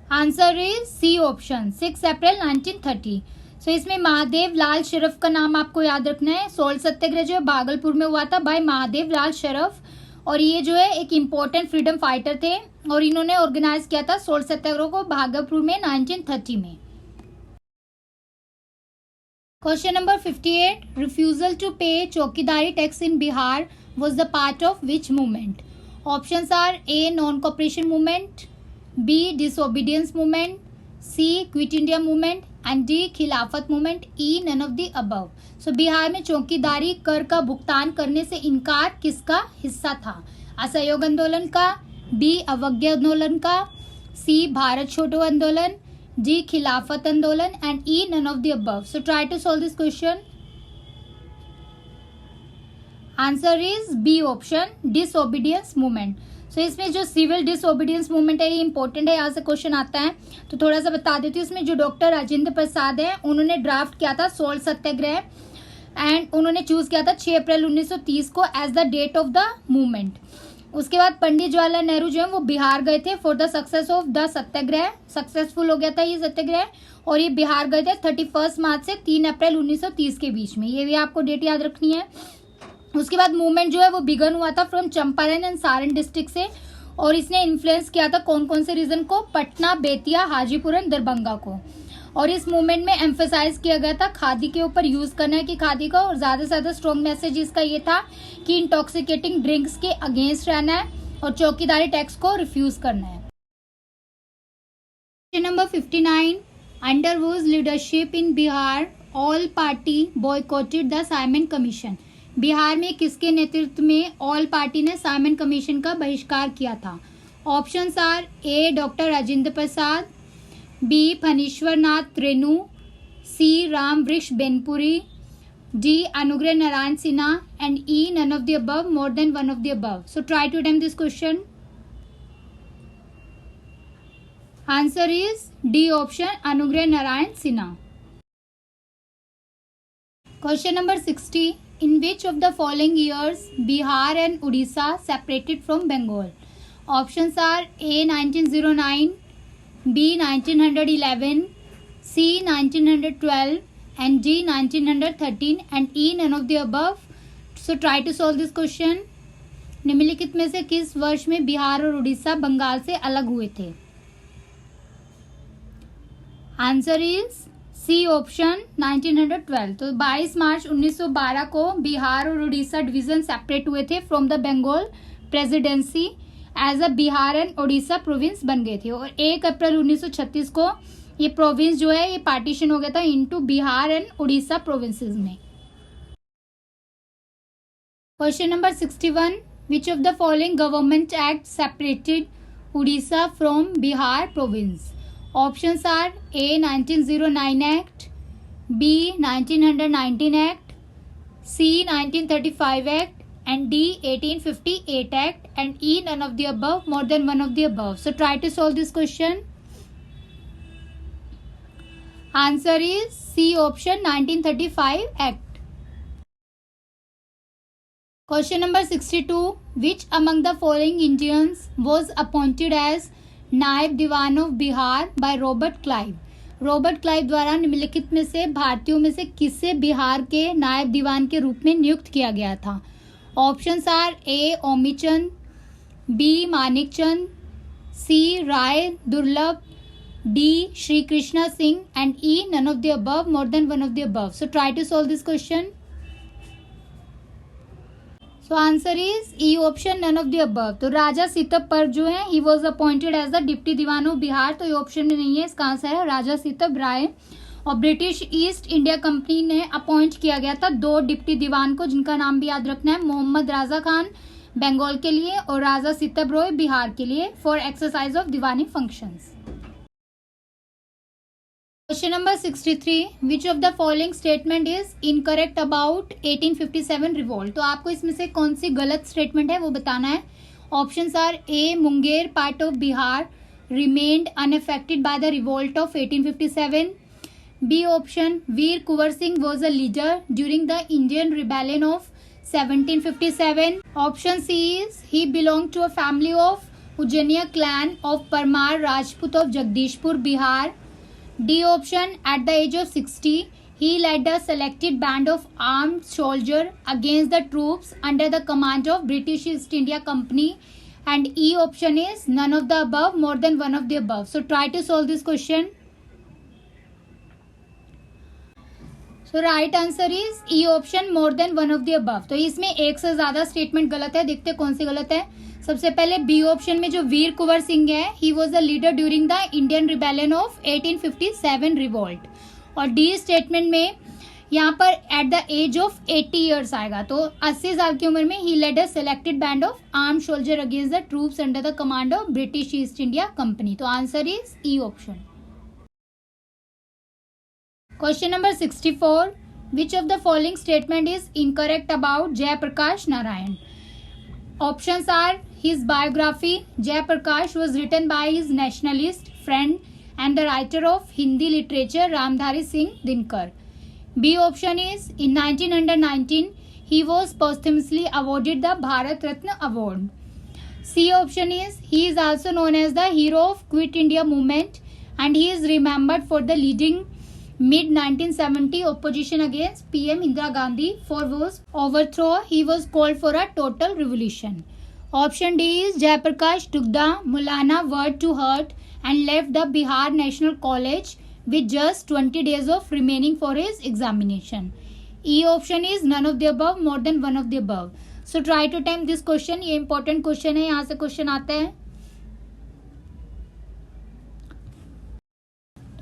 Answer is C option, 6 April 1930. So इसमें महादेव लाल शरफ का नाम आपको याद रखना है. Salt सत्याग्रह जो है भागलपुर में हुआ था बाय महादेव लाल शरफ और ये जो है एक इम्पोर्टेंट फ्रीडम फाइटर थे और इन्होंने ऑर्गेनाइज किया था सोल्ट सत्याग्रह को भागलपुर में 1930 में. Question number 58. Refusal to pay चौकीदारी tax in Bihar was the part of which movement? Options are A. Non-cooperation movement, B. Disobedience movement, C. Quit India movement, and D. खिलाफत movement. E. none of the above. So Bihar में चौकीदारी कर का भुगतान करने से इनकार किसका हिस्सा था? असहयोग आंदोलन का, B. अवज्ञा आंदोलन का, C. भारत छोड़ो आंदोलन, D. खिलाफत आंदोलन, and E. none of the above. So try to solve this question. Answer is B option, disobedience movement. So इसमें जो सिविल डिसओबीडियंस मूवमेंट है ये इंपॉर्टेंट है, यहाँ से क्वेश्चन आता है तो थोड़ा सा बता देती हूँ. इसमें जो डॉक्टर राजेंद्र प्रसाद है उन्होंने ड्राफ्ट किया था सोल्ट सत्याग्रह एंड उन्होंने चूज किया था 6 अप्रैल 1930 को as the date of the movement. उसके बाद पंडित जवाहरलाल नेहरू जो है वो बिहार गए थे for the success of the Satyagraha. Successful हो गया था ये सत्याग्रह और ये बिहार गए थे 31 मार्च से 3 अप्रैल 1930 के बीच में. ये भी आपको डेट याद रखनी है. उसके बाद मूवमेंट जो है वो बिगन हुआ था from Champaran and Saran district से और इसने इन्फ्लुएंस किया था कौन कौन से रीजन को? पटना, बेतिया, हाजीपुर एंड दरभंगा को. और इस मूवमेंट में एम्फेसाइज किया गया था खादी के ऊपर यूज करना है कि खादी का, और ज्यादा से ज्यादा स्ट्रॉन्ग मैसेज इसका ये था कि इंटॉक्सिकेटिंग ड्रिंक्स के अगेंस्ट रहना है और चौकीदारी टैक्स को रिफ्यूज करना है. Question number 59. Under whose leadership in Bihar all party boycotted the Simon commission? Bihar में किसके नेतृत्व में ऑल पार्टी ने साइमन कमीशन का बहिष्कार किया था? Options are A doctor Rajendra Prasad, B Phanishwar Nath Renu, C Ram Vriksh Benipuri, D Anugrah Narayan Sinha, and E none of the above, more than one of the above. So try to attempt this question. Answer is D option, अनुग्रह Narayan Sinha. Question number 60. In which of the following years Bihar and Odisha separated from Bengal? Options are A 1909, B 1911, C 1912, and D 1913, and E none of the above. So try to solve this question. निम्नलिखित में से किस वर्ष में बिहार और उड़ीसा बंगाल से अलग हुए थे? Answer is C option 1912. तो 22 मार्च 1912 को बिहार और उड़ीसा डिवीजन सेपरेट हुए थे from the Bengal presidency as a Bihar and Orissa province बन गए थे, और 1 अप्रैल 1936 को ये प्रोविंस जो है ये पार्टीशन हो गया था into Bihar and Orissa provinces में. Question number 61. Which of the following government act separated Orissa from Bihar province? Options are A 1909 Act, B 1919 Act, C 1935 Act, and D 1858 Act, and E none of the above, more than one of the above. So try to solve this question. Answer is C option 1935 Act. Question number 62. Which among the following Indians was appointed as Naib Diwan of Bihar by Robert Clive? Robert Clive द्वारा निम्नलिखित में से भारतीयों में से किसे बिहार के नायब दीवान के रूप में नियुक्त किया गया था? Options are A Omichand, B Manikchand, C Rai Durlabh, D Shri Krishna Singh, and E none of the above, more than one of the above. So try to solve this question. So answer is E option none of the above. तो राजा सितप पर जो है he was appointed as the deputy Diwan of Bihar, तो ये option में नहीं है. इसका आंसर है राजा सितप राय. और ब्रिटिश ईस्ट इंडिया कंपनी ने अपॉइंट किया गया था 2 डिप्टी दीवान को, जिनका नाम भी याद रखना है. मोहम्मद राजा खान बंगाल के लिए और राजा सितप रॉय बिहार के लिए, for exercise of Deewani functions. Question number 63. Which of the following statement is incorrect about 1857 revolt? तो आपको इसमें से कौन सी गलत स्टेटमेंट है वो बताना है. Options are A Munger part of Bihar remained unaffected by the revolt of 1857. B option Veer Kunwar Singh was a leader during the Indian rebellion of 1757. Option C is he belong to a family of Ujjainiya clan of Parmar Rajput of Jagdishpur Bihar. D option, at the age of 60, he led a selected band of armed soldiers against the troops under the command of British East India Company. And E option is none of the above, more than one of the above. So try to solve this question. So right answer is E option, more than one of the above. तो इसमें एक से ज्यादा statement गलत है. देखते हैं कौन सी गलत है. सबसे पहले बी ऑप्शन में जो वीर कुंवर सिंह है he was a leader during the Indian rebellion of 1857 revolt. और डी स्टेटमेंट में यहाँ पर at the age of 80 years आएगा, तो 80 साल की उम्र में he led a selected band of arm soldier against the troops under the command of British East India company. तो answer is E option. Question number 64. Which of the following statement is incorrect about Jayaprakash Narayan? Options are his biography. Jayaprakash was written by his nationalist friend and the writer of Hindi literature Ramdhari Singh Dinkar. B option is in 1919 he was posthumously awarded the Bharat Ratna Award. C option is he is also known as the hero of Quit India movement and he is remembered for the leading mid 1970 opposition against PM Indira Gandhi for whose overthrow he was called for a total revolution. Option D is Jayaprakash took the Maulana word to heart and left the Bihar National College with just 20 days of remaining for his examination. E option is none of the above, more than one of the above. So try to attempt this question. ये important question है, यहाँ से question आता है.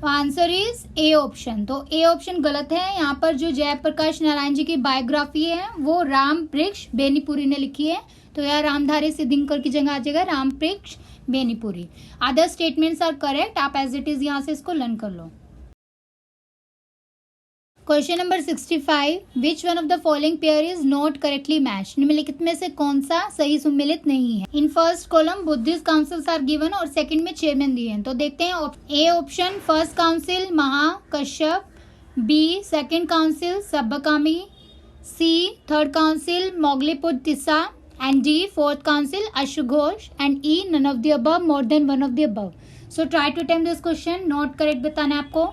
तो answer is A option. तो A option गलत है. यहाँ पर जो जयप्रकाश नारायण जी की बायोग्राफी है वो राम वृक्ष बेनीपुरी ने लिखी है, तो यह रामधारी सिद्धिंकर की जगह आ जाएगा Ram Vriksh Benipuri. Other statements are correct. आप एज इट इज यहाँ से इसको लर्न कर लो. Question number 65. Which one of the following pair is not correctly match? निम्नलिखित में से कौन सा सही सुमेलित नहीं है? In first column Buddhist councils are given और सेकंड में चेयरमैन दिए हैं. तो देखते हैं. A option first council Mahakashyapa, B second council Sabbakami, C third council मोगलीपुत्तिसा, and D fourth council अशुघोष, and E none of the above, more than one of the above. So try to attempt this question. Not correct बताना है आपको.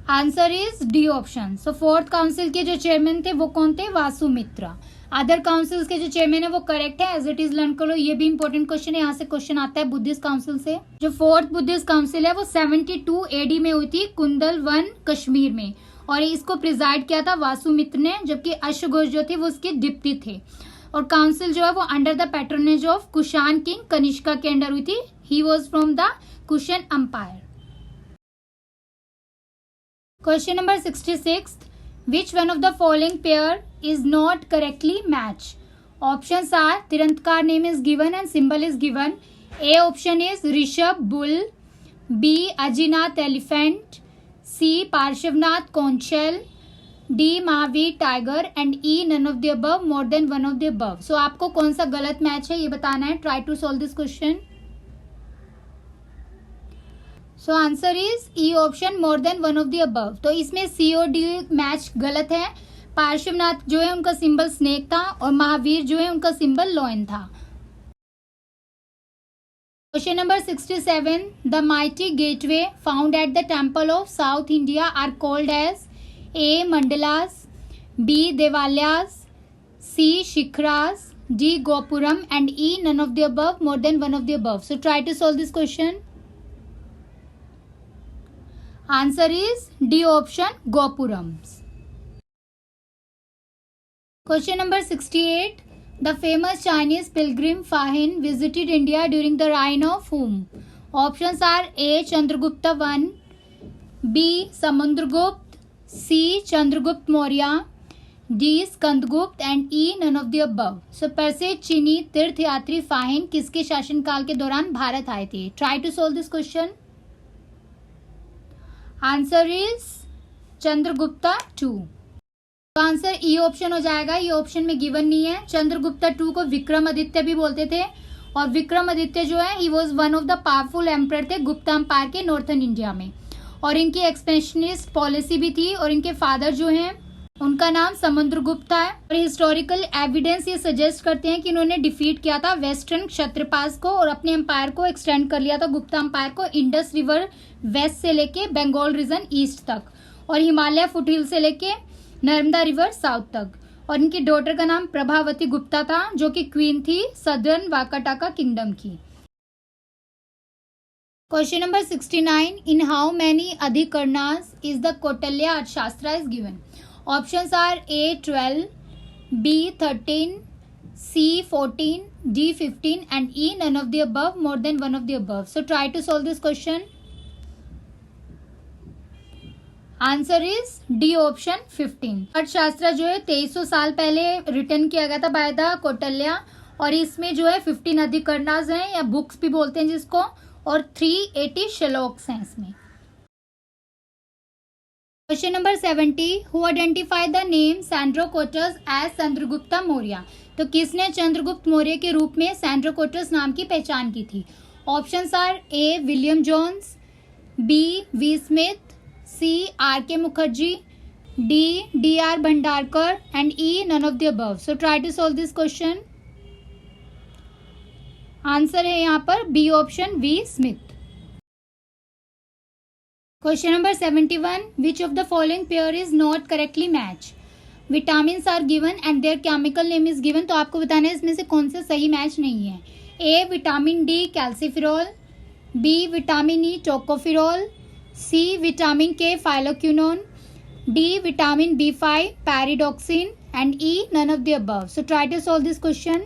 Answer is D option. So fourth council के जो chairman थे वो कौन थे? वासुमित्रा। अदर काउंसिल्स के जो चेयरमैन है वो करेक्ट है, एज इट इज लर्न करो। ये भी इंपॉर्टेंट क्वेश्चन है, यहाँ से क्वेश्चन आता है बुद्धिस्ट काउंसिल से। जो फोर्थ बुद्धिस्ट काउंसिल है वो 72 एडी में हुई थी कुंदल वन कश्मीर में, और इसको प्रिजाइड किया था वासुमित्र ने, जबकि अश्वघोष जो थे वो उसके डिप्टी थे। और काउंसिल जो है वो under the patronage of Kushan king Kanishka के अंडर हुई थी। He was from the Kushan empire. Question number 66, which one of the following pair is not correctly match? Options are Tirandkar name is given and symbol is given. A option is Rishabh bull, B Ajinath elephant, C Parshvanath conch shell, D Mahavir tiger and E none of the above, more than one of the above. So आपको कौन सा गलत match है ये बताना है. Try to solve this question. So answer is E option, more than one of the above. तो इसमें C और D मैच गलत है. पार्श्वनाथ जो है उनका सिंबल स्नेक था और महावीर जो है उनका सिंबल लॉयन था. Question number 67, the mighty gateway found at the temple of South India are called as A mandalas, B devalayas, C shikharas, D gopuram and E none of the above, more than one of the above. So try to solve this question. Answer is D option, gopurams. Question number 68. The famous Chinese pilgrim Fahin visited India during the reign of whom? Options are A. Chandragupta I, B. Samudragupta, C. Chandragupta Maurya, D. Skandagupta and E. none of the above. So प्रसिद्ध चीनी तीर्थ यात्री फाहिन किसके शासनकाल के दौरान भारत आए थे? Try to solve this question. Answer is Chandragupta II. तो आंसर ई ऑप्शन हो जाएगा. ये ऑप्शन में गिवन नहीं है. चंद्रगुप्ता II को विक्रमादित्य भी बोलते थे, और विक्रमादित्य जो है he was one of the powerful emperor थे गुप्ता एम्पायर के नॉर्थन इंडिया में, और इनकी एक्सपेंशनिस्ट पॉलिसी भी थी. और इनके फादर जो हैं उनका नाम समुद्रगुप्त है. और हिस्टोरिकल एविडेंस ये सजेस्ट करते हैं कि इन्होंने डिफीट किया था वेस्टर्न क्षत्रपास को और अपने एम्पायर को एक्सटेंड कर लिया था गुप्ता एम्पायर को इंडस रिवर वेस्ट से लेके बंगाल रीजन ईस्ट तक, और हिमालय फुटहिल से लेके नर्मदा रिवर साउथ तक. और इनकी डॉटर का नाम प्रभावती गुप्ता था जो कि क्वीन थी सदर्न वाकाटाका किंगडम की. Question number 69, in how many adhikaranas is the Kautilya Arthashastra is given? Options are A 12, B 13, C 14, D 15 and E none of the above, more than one of the above. So try to solve this question. Answer is D option 15. अर्थशास्त्र जो है 2300 साल पहले return किया गया था by the Kautilya, और इसमें जो है 15 अधिकरणास हैं या बुक्स भी बोलते हैं जिसको, और 380 श्लोक्स हैं इसमें. Question number 70, who identify the name Sandrocottus as Chandragupta Maurya? तो किसने चंद्रगुप्त मौर्य के रूप में सैंड्रोकोटस नाम की पहचान की थी? Options are A William Jones, B V Smith, C R.K. Mukherjee, D D.R. Bhandarkar and E none of the above. So try to solve this question. Answer है यहाँ पर B option, V Smith. Question number 71, which of the following pair is not correctly match? Vitamins are given and their chemical name is given. तो आपको बताना है इसमें से कौन से सही मैच नहीं है. A vitamin D calciferol, B vitamin E tocopherol, C vitamin K phylloquinone, D vitamin B5 pyridoxine and E none of the above. So try to solve this question.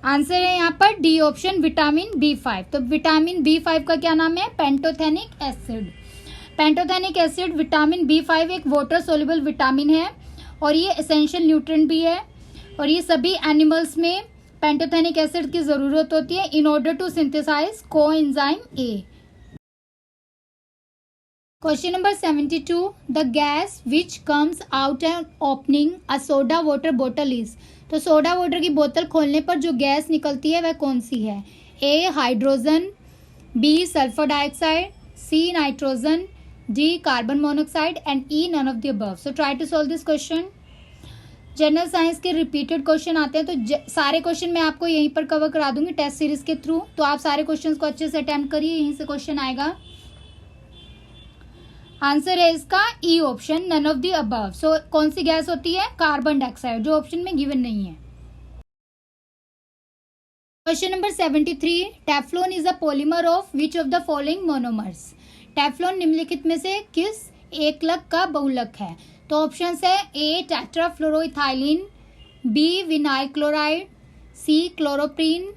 Answer है यहाँ पर डी ऑप्शन, विटामिन B5. तो vitamin B5 का क्या नाम है? Pantothenic acid. Pantothenic acid vitamin B5 एक water soluble vitamin है और ये एसेंशियल न्यूट्रिएंट भी है, और ये सभी एनिमल्स में पेंटोथेनिक एसिड की जरूरत होती है in order to synthesize coenzyme A. Question number 72, the gas which comes out and opening a soda water बोतल इज? तो सोडा वाटर की बोतल खोलने पर जो गैस निकलती है वह कौन सी है? A hydrogen, B sulphur dioxide, C nitrogen, D carbon monoxide and E none of the above. So try to solve this question. General science के रिपीटेड क्वेश्चन आते हैं तो सारे क्वेश्चन मैं आपको यहीं पर कवर करा दूंगी टेस्ट सीरीज के थ्रू. तो आप सारे क्वेश्चंस को अच्छे से अटेम्प्ट करिए, यहीं से क्वेश्चन आएगा. आंसर है इसका E option, none of the above. So कौन सी गैस होती है? कार्बन डाइऑक्साइड, जो ऑप्शन में गिवन नहीं है। Question number 73, Teflon is a polymer of which of the following monomers. Teflon निम्नलिखित में से किस एकलक का बहुलक है? तो ऑप्शन है A tetrafluoroethylene, B vinyl chloride, C chloroprene,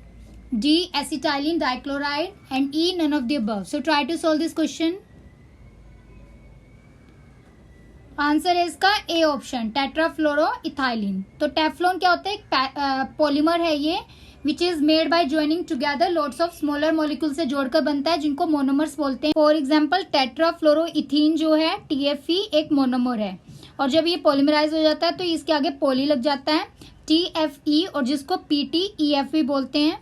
D acetylene dichloride and E none of the above. So try to solve this question. Answer है इसका ए ऑप्शन, टेट्राफ्लोरोइथाइलिन। तो टेफ्लॉन क्या होता है? एक पॉलीमर है ये, which is made by joining together lots of smaller molecule से जोड़कर बनता है, जिनको मोनोमर्स बोलते हैं। फॉर एग्जाम्पल टेट्राफ्लोरोइथीन जो है TFE एक मोनोमर है, और जब ये पॉलीमराइज हो जाता है तो इसके आगे पॉली लग जाता है TFE, और जिसको PTEF भी बोलते हैं।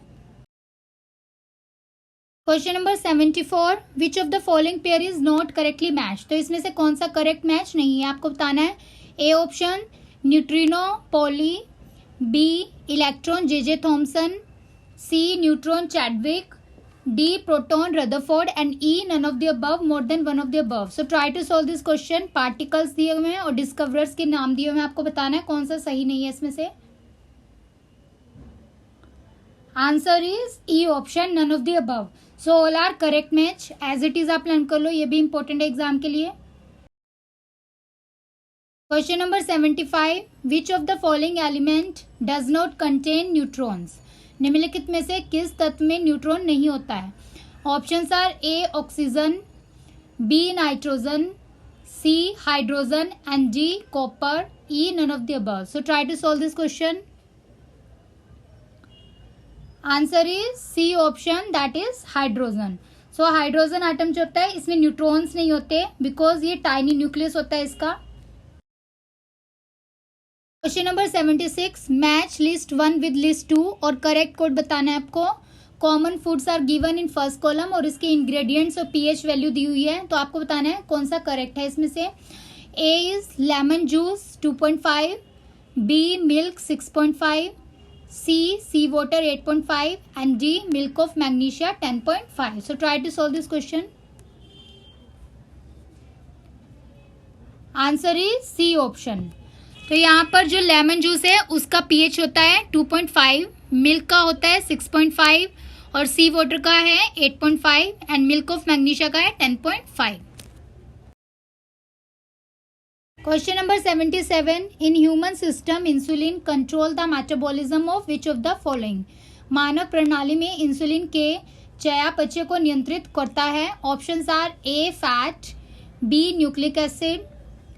Question number 74, which of the following pair is not correctly match. तो इसमें से कौन सा करेक्ट मैच नहीं है, आपको बताना है। A option neutrino Pauli, B electron JJ Thomson, C neutron Chadwick, D proton Rutherford and E none of the above, more than one of the above. So try to solve this question. Particles दिए हुए हैं और discoverers के नाम दिए हुए हैं, आपको बताना है कौन सा सही नहीं है इसमें से। Answer is E option, none of the above. So all are correct match, as it is आप लर्न कर लो, ये भी इंपॉर्टेंट है एग्जाम के लिए। Question number 75, which of the following element does not contain neutrons. निम्नलिखित में से किस तत्व में न्यूट्रॉन नहीं होता है? Options are A oxygen, B nitrogen, C hydrogen and D copper, E none of the above. So try to solve this question. Answer is C option, that is hydrogen. So hydrogen atom जो होता है इसमें neutrons नहीं होते, because ये tiny nucleus होता है इसका। Question number 76, match list 1 with list 2 और करेक्ट कोड बताना है आपको। Common foods are given in first column और इसके इंग्रेडिएंट्स और pH वैल्यू दी हुई है, तो आपको बताना है कौन सा करेक्ट है इसमें से। A is lemon juice 2.5, B milk 6.5, C water 8.5 and D milk of magnesia 10.5। So try to solve this question. Answer is C option. तो यहाँ पर जो लेमन जूस है उसका pH होता है 2.5, मिल्क का होता है 6.5 और सी वाटर का है 8.5 एंड मिल्क ऑफ मैग्नीशिया का है 10.5। Question number 77, in human system insulin control the metabolism of which of the following. मानव प्रणाली में इंसुलिन के चयापचय को नियंत्रित करता है। Options are A fat, B nucleic acid,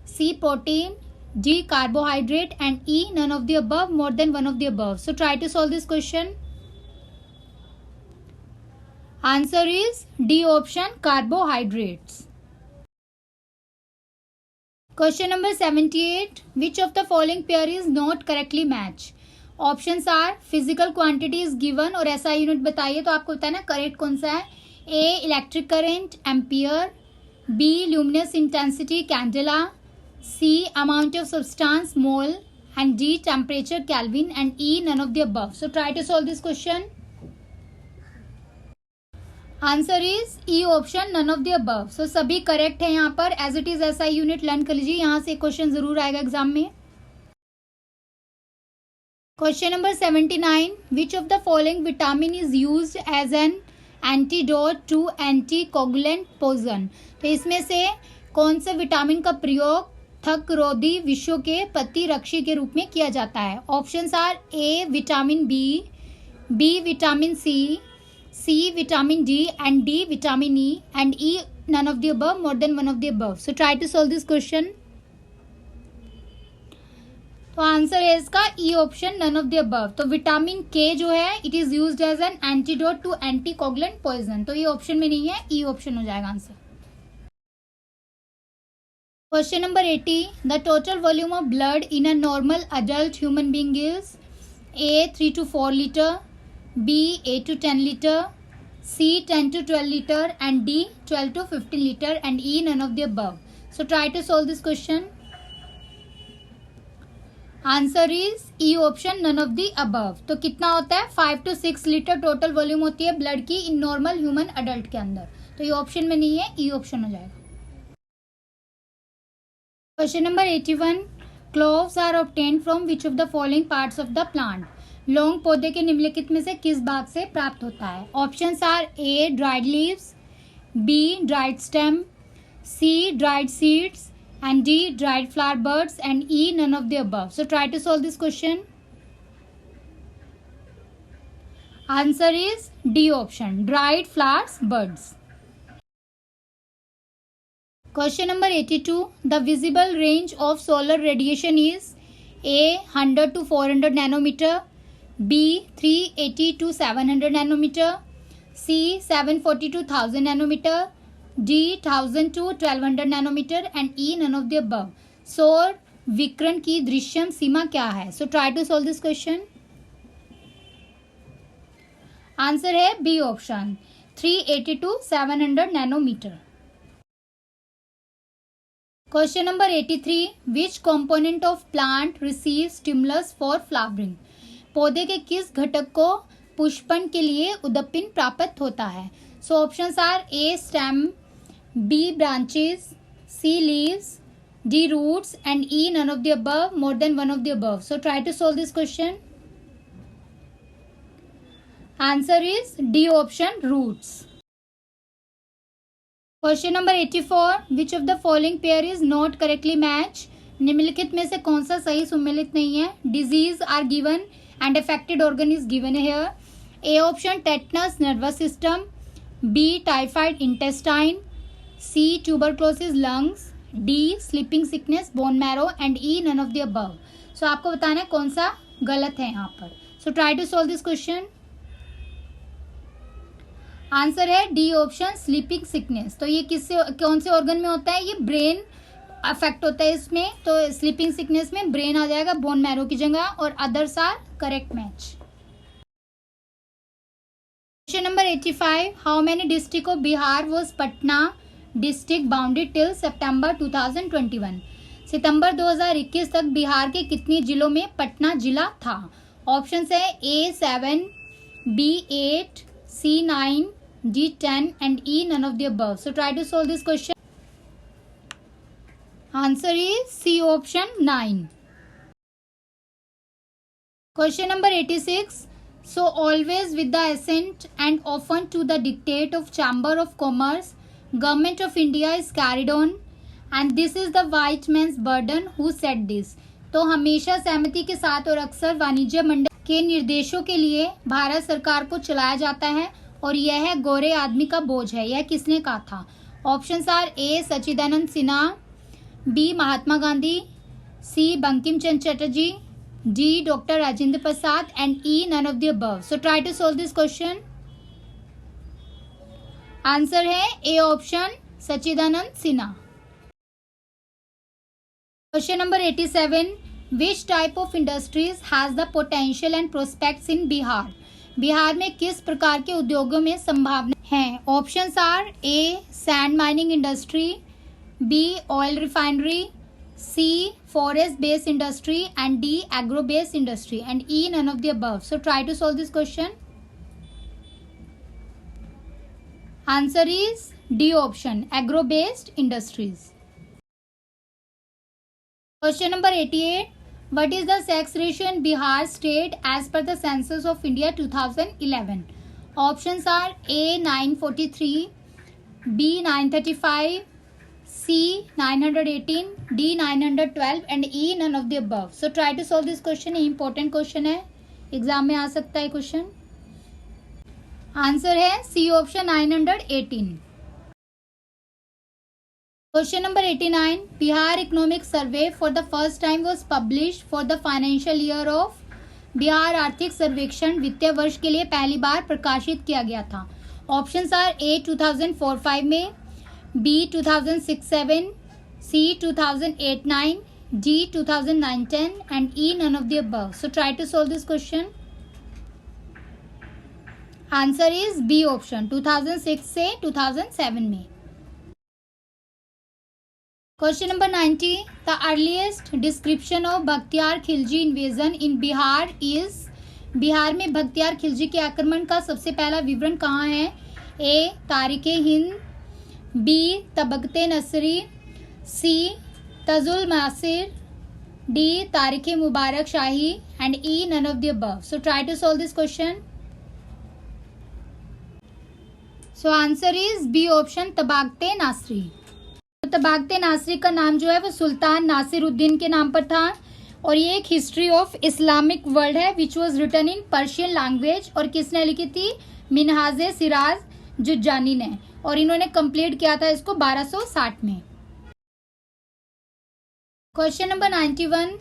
C protein, D carbohydrate and E none of the above, more than one of the above. So try to solve this question. Answer is D option, carbohydrates. Question number 78, which of the following pair is not correctly match. Options are physical quantity is given और ऐसा unit बताइए, तो आपको बताना correct कौन सा है। A electric current ampere, B luminous intensity candela, C amount of substance mole and D temperature kelvin and E none of the above. So try to solve this question. Answer is E option, none of the above. So सभी correct है यहाँ पर, as it is ऐसा unit learn कर लीजिए, यहाँ से question जरूर आएगा एग्जाम में। Question number 79, which of the following vitamin is used as an antidote to anticoagulant poison. तो इसमें से कौन से विटामिन का प्रयोग थकरोधी विषयों के प्रतिरक्षी के रूप में किया जाता है। Options are A vitamin B vitamin C vitamin D and D vitamin E and E none of the above, more than one of the above. So try to solve this question. तो answer है इसका E option, none of the above. तो vitamin K जो है it is used as an antidote to anticoagulant poison, तो ये option में नहीं है, ई ऑप्शन हो जाएगा answer. Question number 80, the total volume of blood in a normal adult human being is A 3 to 4 litre, B 8 to 10 litre, C 10 to 12 litre and D 12 to 15 litre and E none of the above. So try to solve this question. Answer is E option, none of the above. तो कितना होता है 5 to 6 litre total volume होती है blood की in normal human adult के अंदर, तो ये ऑप्शन में नहीं है, ई ऑप्शन हो जाएगा। Question number 81, cloves are obtained from which of the following parts of the plant. लौंग पौधे के निम्नलिखित में से किस भाग से प्राप्त होता है? Options are A dried leaves, B dried stem, C dried seeds and D dried flower buds and E none of the above. So try to solve this question. Answer is D option, dried flowers buds. Question number 82, the visible range of solar radiation is A 100 to 400 nanometer, B 380 to 700 nanometer, C 740 to 1000 nanometer, D 1000 to 1200 nanometer and E none of the above. सौर विकिरण की दृश्यम सीमा क्या है? So try to solve this question. Answer है B option, 380 to 700 nanometer. Question number 83, which component of plant receive stimulus for flowering. पौधे के किस घटक को पुष्पन के लिए उद्दीपन प्राप्त होता है? So options are A stem, B branches, C leaves, D roots and E none of the above, more than one of the above. So try to solve this question. Answer is D option, roots. Question number 84, which of the following pair is not correctly matched? निम्नलिखित में से कौन सा सही सुमेलित नहीं है? Disease are given and affected organ is given here. A option tetanus nervous system, B typhoid intestine, C tuberculosis lungs, D sleeping sickness bone marrow and E none of the above. So आपको बताना है कौन सा गलत है यहाँ पर। So try to solve this question. Answer है D ऑप्शन, स्लीपिंग सिकनेस। तो ये किससे कौन से ऑर्गन में होता है? ये ब्रेन अफेक्ट होता है इसमें। तो स्लीपिंग सिकनेस में ब्रेन आ जाएगा बोन मैरो की जगह और others are correct match. Question number 85, how many district of Bihar was Patna district bounded till September 2021। सितंबर 2021 तक बिहार के कितने जिलों में पटना जिला था? ऑप्शंस है A 7, B 8, C 9, D 10 and E none of the above. So try to solve this question. Answer is C option 9। Question number 86, so always with the assent and often to the dictate of Chamber of Commerce, Government of India is carried on and this is the white man's burden who said this। तो हमेशा सहमति के साथ और अक्सर वाणिज्य मंडल के निर्देशों के लिए भारत सरकार को चलाया जाता है और यह है गोरे आदमी का बोझ है। यह किसने कहा था? Options are A Sachchidananda Sinha, B Mahatma Gandhi, C Bankim Chandra Chatterjee, D Dr. Rajendra Prasad and E none of the above. So try to solve this question. Answer है A option, Sachchidananda Sinha. Question number 87, which type of industries has the potential and prospects in Bihar. Bihar में किस प्रकार के उद्योगों में संभावना है? Options are A sand mining industry, B oil refinery, C forest based industry and D agro based industry and E none of the above. So try to solve this question. Answer is D option, agro based industries. Question number 88, what is the sex ratio in Bihar state as per the census of India 2011? Options are A 943, B 935, C 918, D 912 and E none of the above. So try to solve this question. ये important question है, exam में आ सकता है question. Answer है C option 918। Question number 89, Bihar economic survey for the first time was publish for the financial year of. Bihar आर्थिक सर्वेक्षण वित्तीय वर्ष के लिए पहली बार प्रकाशित किया गया था। ऑप्शंस आर ए 2004-05 में, B 2006-07, C 2008-09, D 2009-10 and E none of the above. So try to solve this question. Answer is B option, 2006 से 2007 में। Question number 90, the earliest description of Bakhtiyar Khilji invasion in Bihar is। Bihar में बख्तियार खिलजी के आक्रमण का सबसे पहला विवरण कहाँ है? A तारीख Hind, B तबकते Nasrin, C तजुल Maasir, D. Tariq Mubarak Shahi, and E. None of the above. So try to solve this question. So answer is B option, तबाकते नासरी. तो तबाकते नासरी का नाम जो है वो सुल्तान नासिरुद्दीन के नाम पर था और ये एक हिस्ट्री ऑफ इस्लामिक वर्ल्ड है which was written in Persian language. और किसने लिखी थी? मिनहाजे सिराज जुज्जानी ने. और इन्होंने कंप्लीट किया था इसको 1260 में. Question number 91.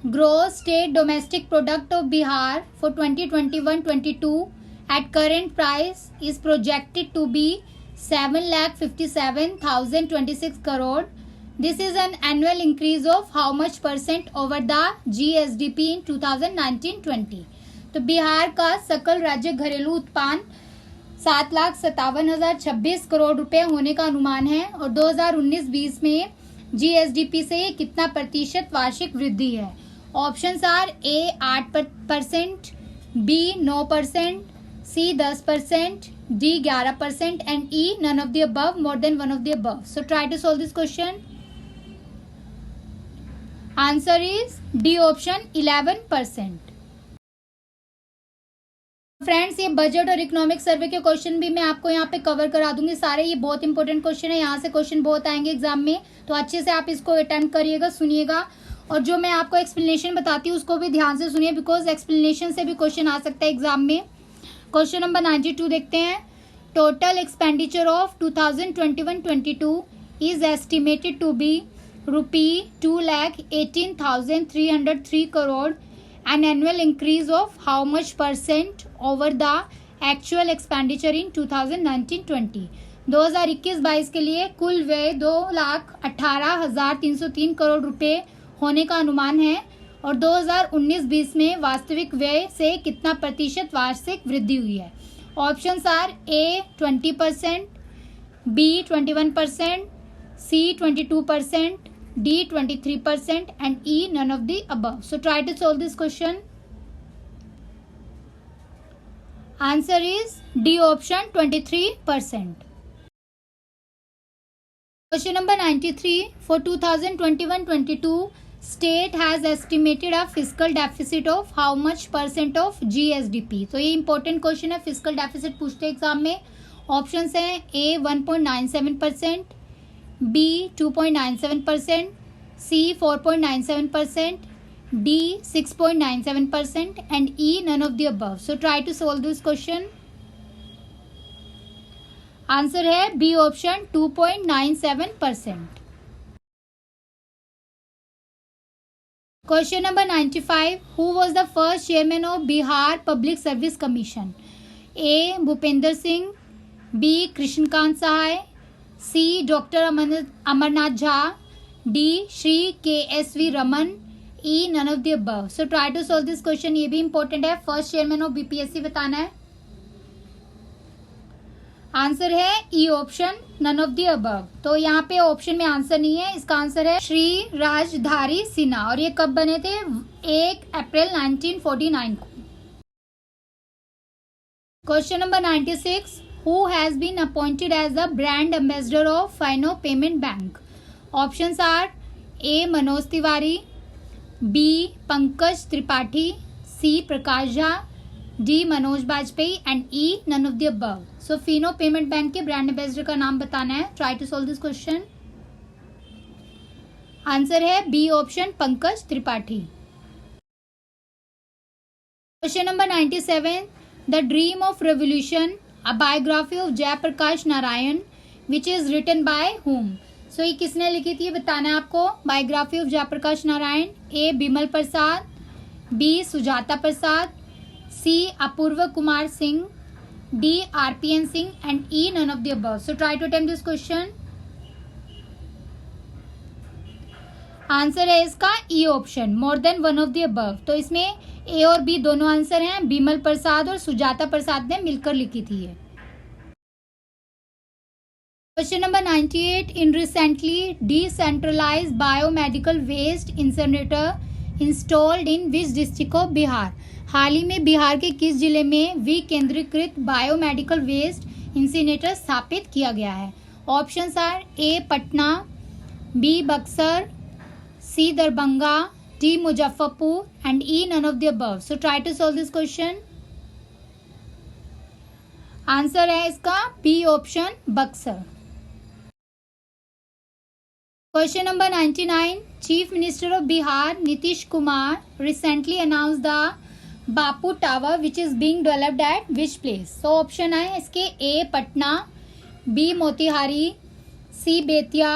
Gross state domestic product of Bihar for 2021-22 at current price is projected to be 7,57,026 crore. This is an annual increase of how much % over the GSDP in 2019-20. तो बिहार का सकल राज्य घरेलू उत्पाद 7,57,026 करोड़ रुपए होने का अनुमान है और 2019-20 में GSDP से ये कितना प्रतिशत वार्षिक वृद्धि है? Options are A 8%, B 9%, C 10%, D 11% and E none of the above, more than one of the above. So try to solve this question. Answer is D option 11%. Friends, ये बजट और economic survey के question भी मैं आपको यहाँ पे cover करा दूंगी सारे. ये बहुत इंपॉर्टेंट क्वेश्चन है, यहाँ से क्वेश्चन बहुत आएंगे एग्जाम में, तो अच्छे से आप इसको अटेम्प्ट करिएगा, सुनिएगा. और जो मैं आपको एक्सप्लेनेशन बताती हूँ उसको भी ध्यान से सुनिए बिकॉज एक्सप्लेनेशन से भी क्वेश्चन आ सकता है एग्जाम में. क्वेश्चन नंबर 92 देखते हैं. Total expenditure of 2021-22 is estimated to be ₹2,18,303 crore, an annual increase of how much % over the actual expenditure in 2019-20. 2021-22 के लिए कुल व्यय 2,18,303 करोड़ रुपए होने का अनुमान है और 2019-20 में वास्तविक व्यय से कितना प्रतिशत वार्षिक वृद्धि हुई है? Options are A 20%, B 21%, C 22%, D 23% and E none of the above. So try to solve this question. Answer is D option 23%. Question number 93. For 2021-22, state has estimated a fiscal deficit of how much % of GSDP. तो ये important question है, fiscal deficit पूछते हैं exam में. Options हैं A 1.97%, B 2.97%, C 4.97%, D 6.97% and E none of the above. So try to solve this question. Answer है B option 2.97%. Question number 95. Who was the first chairman of Bihar Public Service Commission? A Bhupendra Singh, B Krishnakant Sahay, C doctor Amarnath Jha, D Shri KSV Raman, E none of the above. So try to solve this question. ये भी important है, first chairman of BPSC बताना है. Answer है E option none of the above. तो यहाँ पे option में आंसर नहीं है, इसका आंसर है श्री राजधारी सिन्हा. और ये कब बने थे? 1 अप्रैल 1949 को. Question number 96. Who has been appointed as the brand ambassador of Fino Payment Bank? Options are A Manoj Tiwari, B Pankaj Tripathi, C Prakash Jha, D Manoj Bajpayee and E none of the above. So Fino Payment Bank के brand ambassador का नाम बताना है. Try to solve this question. Answer है B option Pankaj Tripathi. Question number 97. The Dream of Revolution, a biography of Jayaprakash Narayan, which is written by whom? So ये किसने लिखी थी बताना है आपको. Biography of Jayaprakash Narayan. A Bimal Prasad, B Sujata Prasad, C Apurva Kumar Singh, D RPN Singh and E none of the above. So try to attempt this question. Answer है इसका E option, more than one of the above. तो इसमें ए और बी दोनों आंसर हैं. बिमल प्रसाद और सुजाता प्रसाद ने मिलकर लिखी थी ये. Question number 98. In recently decentralized biomedical waste incinerator installed in which district of Bihar? हाल ही में बिहार के किस जिले में विकेंद्रीकृत बायोमेडिकल वेस्ट इंसिनरेटर स्थापित किया गया है? Options are A Patna, B Buxar, C. Darbhanga, D. Muzaffarpur, and E. none of the above. So try to solve this question. Answer है इसका B option Buxar. Question number 99. Chief Minister of Bihar Nitish Kumar recently announced the Bapu Tower which is being developed at which place? So option है इसके A Patna, B Motihari, C Bettiah,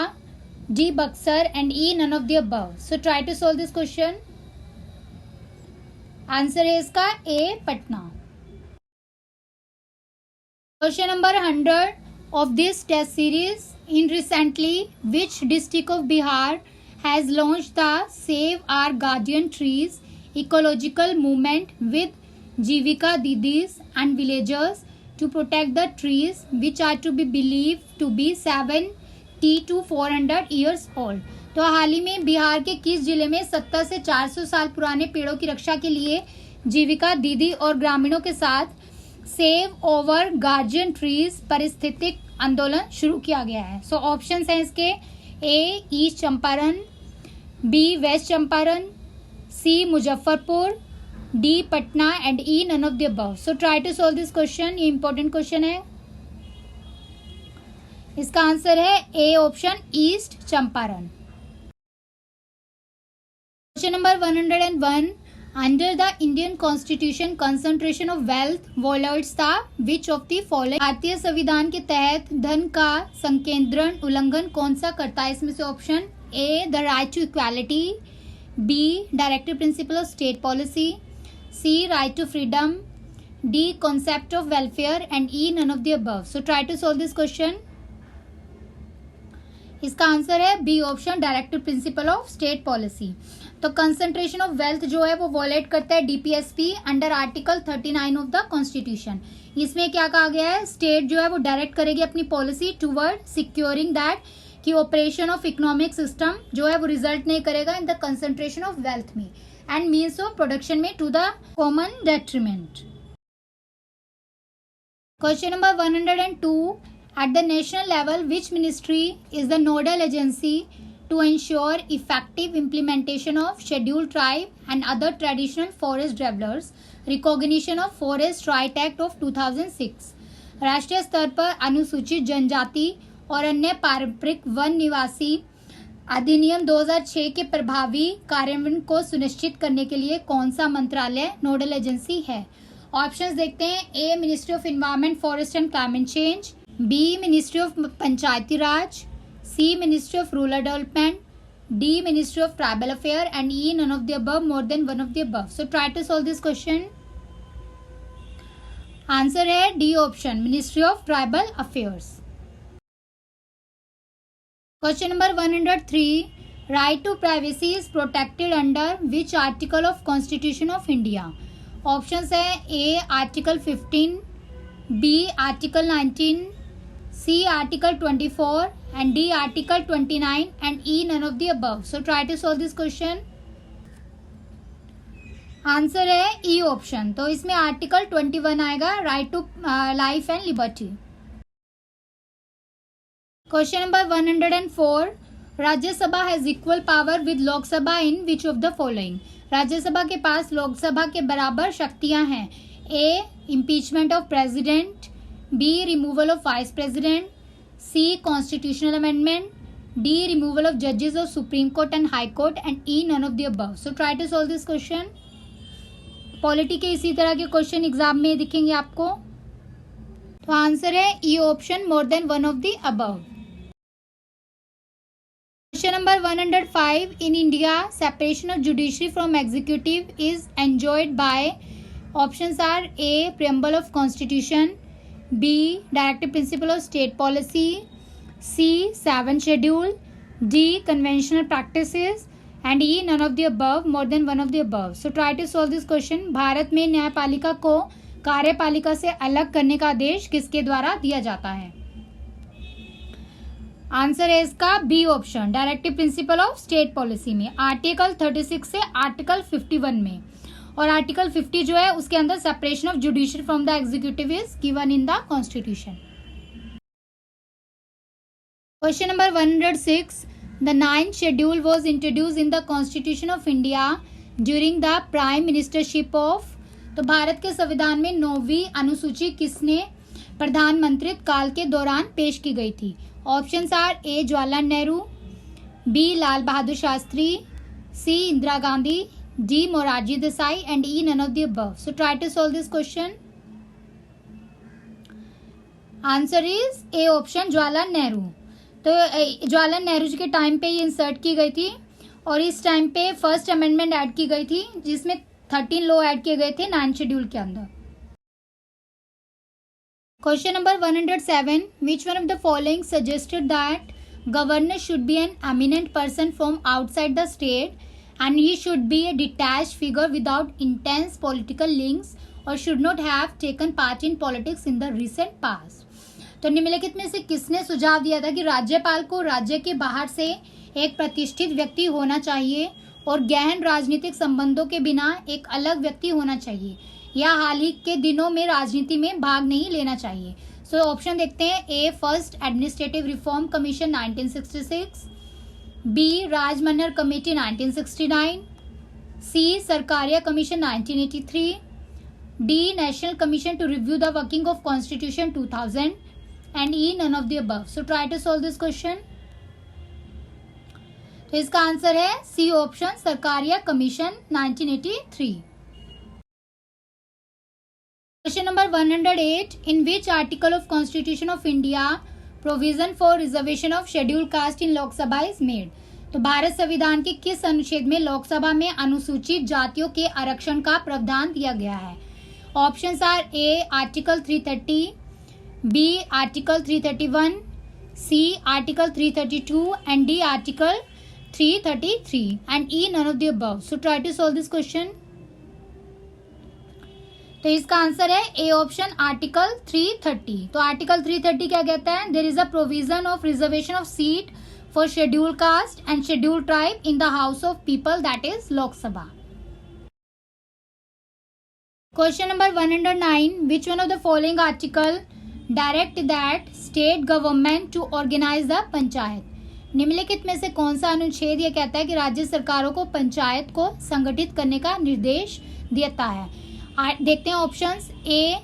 D Buxar and E none of the above. So try to solve this question. Answer है इसका A Patna. Question number 100 of this test series. In recently, which district of Bihar has launched the Save Our Guardian Trees ecological movement with Jivika Didis and villagers to protect the trees which are to be believed to be 70 to 400 years old. तो हाल ही में बिहार के किस जिले में 70 से 400 साल पुराने पेड़ों की रक्षा के लिए जीविका दीदी और ग्रामीणों के साथ सेव ओवर गार्जियन ट्रीज पारिस्थितिक आंदोलन शुरू किया गया है? सो ऑप्शंस हैं इसके A East Champaran, B West Champaran, C Muzaffarpur, D Patna and E none of the above. So try to solve this question. ये इंपॉर्टेंट क्वेश्चन है. इसका आंसर है A option East Champaran. Question number 101. Under the Indian Constitution, concentration of wealth violates the which of the following? भारतीय संविधान के तहत धन का संकेंद्रण उल्लंघन कौन सा करता है? इसमें से option A the right to equality, B directive principle of state policy, C right to freedom, D concept of welfare and E none of the above. So try to solve this question. इसका answer है B option directive principle of state policy. तो concentration of wealth जो है वो violate करता है DPSP under article 39 of the constitution. इसमें क्या कहा गया है? स्टेट जो है वो डायरेक्ट करेगी अपनी पॉलिसी टूवर्ड सिक्योरिंग दैट कि ऑपरेशन ऑफ इकोनॉमिक सिस्टम जो है वो रिजल्ट नहीं करेगा in the concentration of wealth में एंड मीन्स ऑफ प्रोडक्शन में to the common detriment. Question number 102. At the national level, which ministry is the nodal agency to ensure effective implementation of Scheduled Tribe and other traditional forest dwellers recognition of Forest Right Act of 2006? राष्ट्रीय स्तर पर अनुसूचित जनजाति और अन्य पारंपरिक one निवासी अधिनियम 2006 के प्रभावी कार्यान्वयन को सुनिश्चित करने के लिए कौन सा मंत्रालय नोडल एजेंसी है? ऑप्शंस देखते हैं. A ministry of environment, forest and climate change, B ministry of Panchayati Raj, C ministry of rural development, D ministry of tribal affair and E none of the above, more than one of the above. So try to solve this question. Answer है D option ministry of tribal affairs. Question number 103. Right to privacy is protected under which article of constitution of India? Options है ए article 15, B article 19, C article 24 and D article 29 and E none of the above. So try to solve this question. Answer है E option. तो इसमें article 21 आएगा, right to life and liberty. Question number 104. Rajya Sabha has equal power with Lok Sabha in which of the following? Rajya Sabha के पास लोकसभा के बराबर शक्तियां हैं. A impeachment of president, B removal of vice president, C constitutional amendment, D removal of judges of Supreme Court and High Court and E none of the above. So try to solve this question. Polity के इसी तरह के question exam में दिखेंगे आपको. तो answer है E option more than one of the above. Question number 105. In India, separation of judiciary from executive is enjoyed by. Options are A preamble of constitution, B directive principle of state policy, C 7th schedule, D conventional practices and E none of the above, more than one of the above. So try to solve this question. Bharat में न्यायपालिका को कार्यपालिका से अलग करने का आदेश किसके द्वारा दिया जाता है? आंसर है इसका B option directive principle of state policy में, आर्टिकल 36 से आर्टिकल 51 में. और आर्टिकल 50 जो है उसके अंदर separation of judicial from the executive is given in the constitution. Question number 106. The ninth schedule was introduced in the Constitution of India during the Prime Ministership of. तो भारत के संविधान में 9वीं अनुसूची किसने प्रधानमंत्रित्व काल के दौरान पेश की गई थी? Options are A Jawaharlal Nehru, B Lal Bahadur Shastri, C Indira Gandhi, D Morarji Desai and E none of the above. So try to solve this question. Answer is A option Jawaharlal Nehru. तो जवाहरलाल नेहरू जी के टाइम पे ये इंसर्ट की गई थी और इस टाइम पे फर्स्ट अमेंडमेंट ऐड की गई थी जिसमें 13 लॉ ऐड किए गए थे 9th शेड्यूल के अंदर. Question number 107. Which one of the following suggested that governor should be an eminent person from outside the state and he should be a detached figure without intense political links और should not have taken part in politics in the recent past. तो निम्नलिखित में से किसने सुझाव दिया था कि राज्यपाल को राज्य के बाहर से एक प्रतिष्ठित व्यक्ति होना चाहिए और गहन राजनीतिक संबंधों के बिना एक अलग व्यक्ति होना चाहिए या हाल ही के दिनों में राजनीति में भाग नहीं लेना चाहिए? सो ऑप्शन देखते हैं. A first administrative reform commission 1966, B Rajamannar committee 1969, C Sarkaria commission 1983, D national commission to review the working of constitution 2000 and E none of the above. So try to solve this question. तो इसका answer है C option Sarkaria commission 1983. Question number 108. In which article of constitution of India provision for reservation of schedule caste in Lok Sabha is made? तो भारत संविधान के किस अनुच्छेद में लोकसभा में अनुसूचित जातियों के आरक्षण का प्रावधान दिया गया है? Options are A article 330, B Article 331, C Article 332 and D Article 333 and E none of the above. So try to solve this question. तो इसका आंसर है ए ऑप्शन आर्टिकल 330. तो आर्टिकल 330 क्या कहता है? There is a provision of reservation of seat for schedule caste and schedule tribe in the house of people that is Lok Sabha. Question number 109. Which one of the following article direct that state government to organise the panchayat? निम्नलिखित में से कौन सा अनुच्छेद यह कहता है कि राज्य सरकारों को पंचायत को संगठित करने का निर्देश देता है? देखते हैं options. A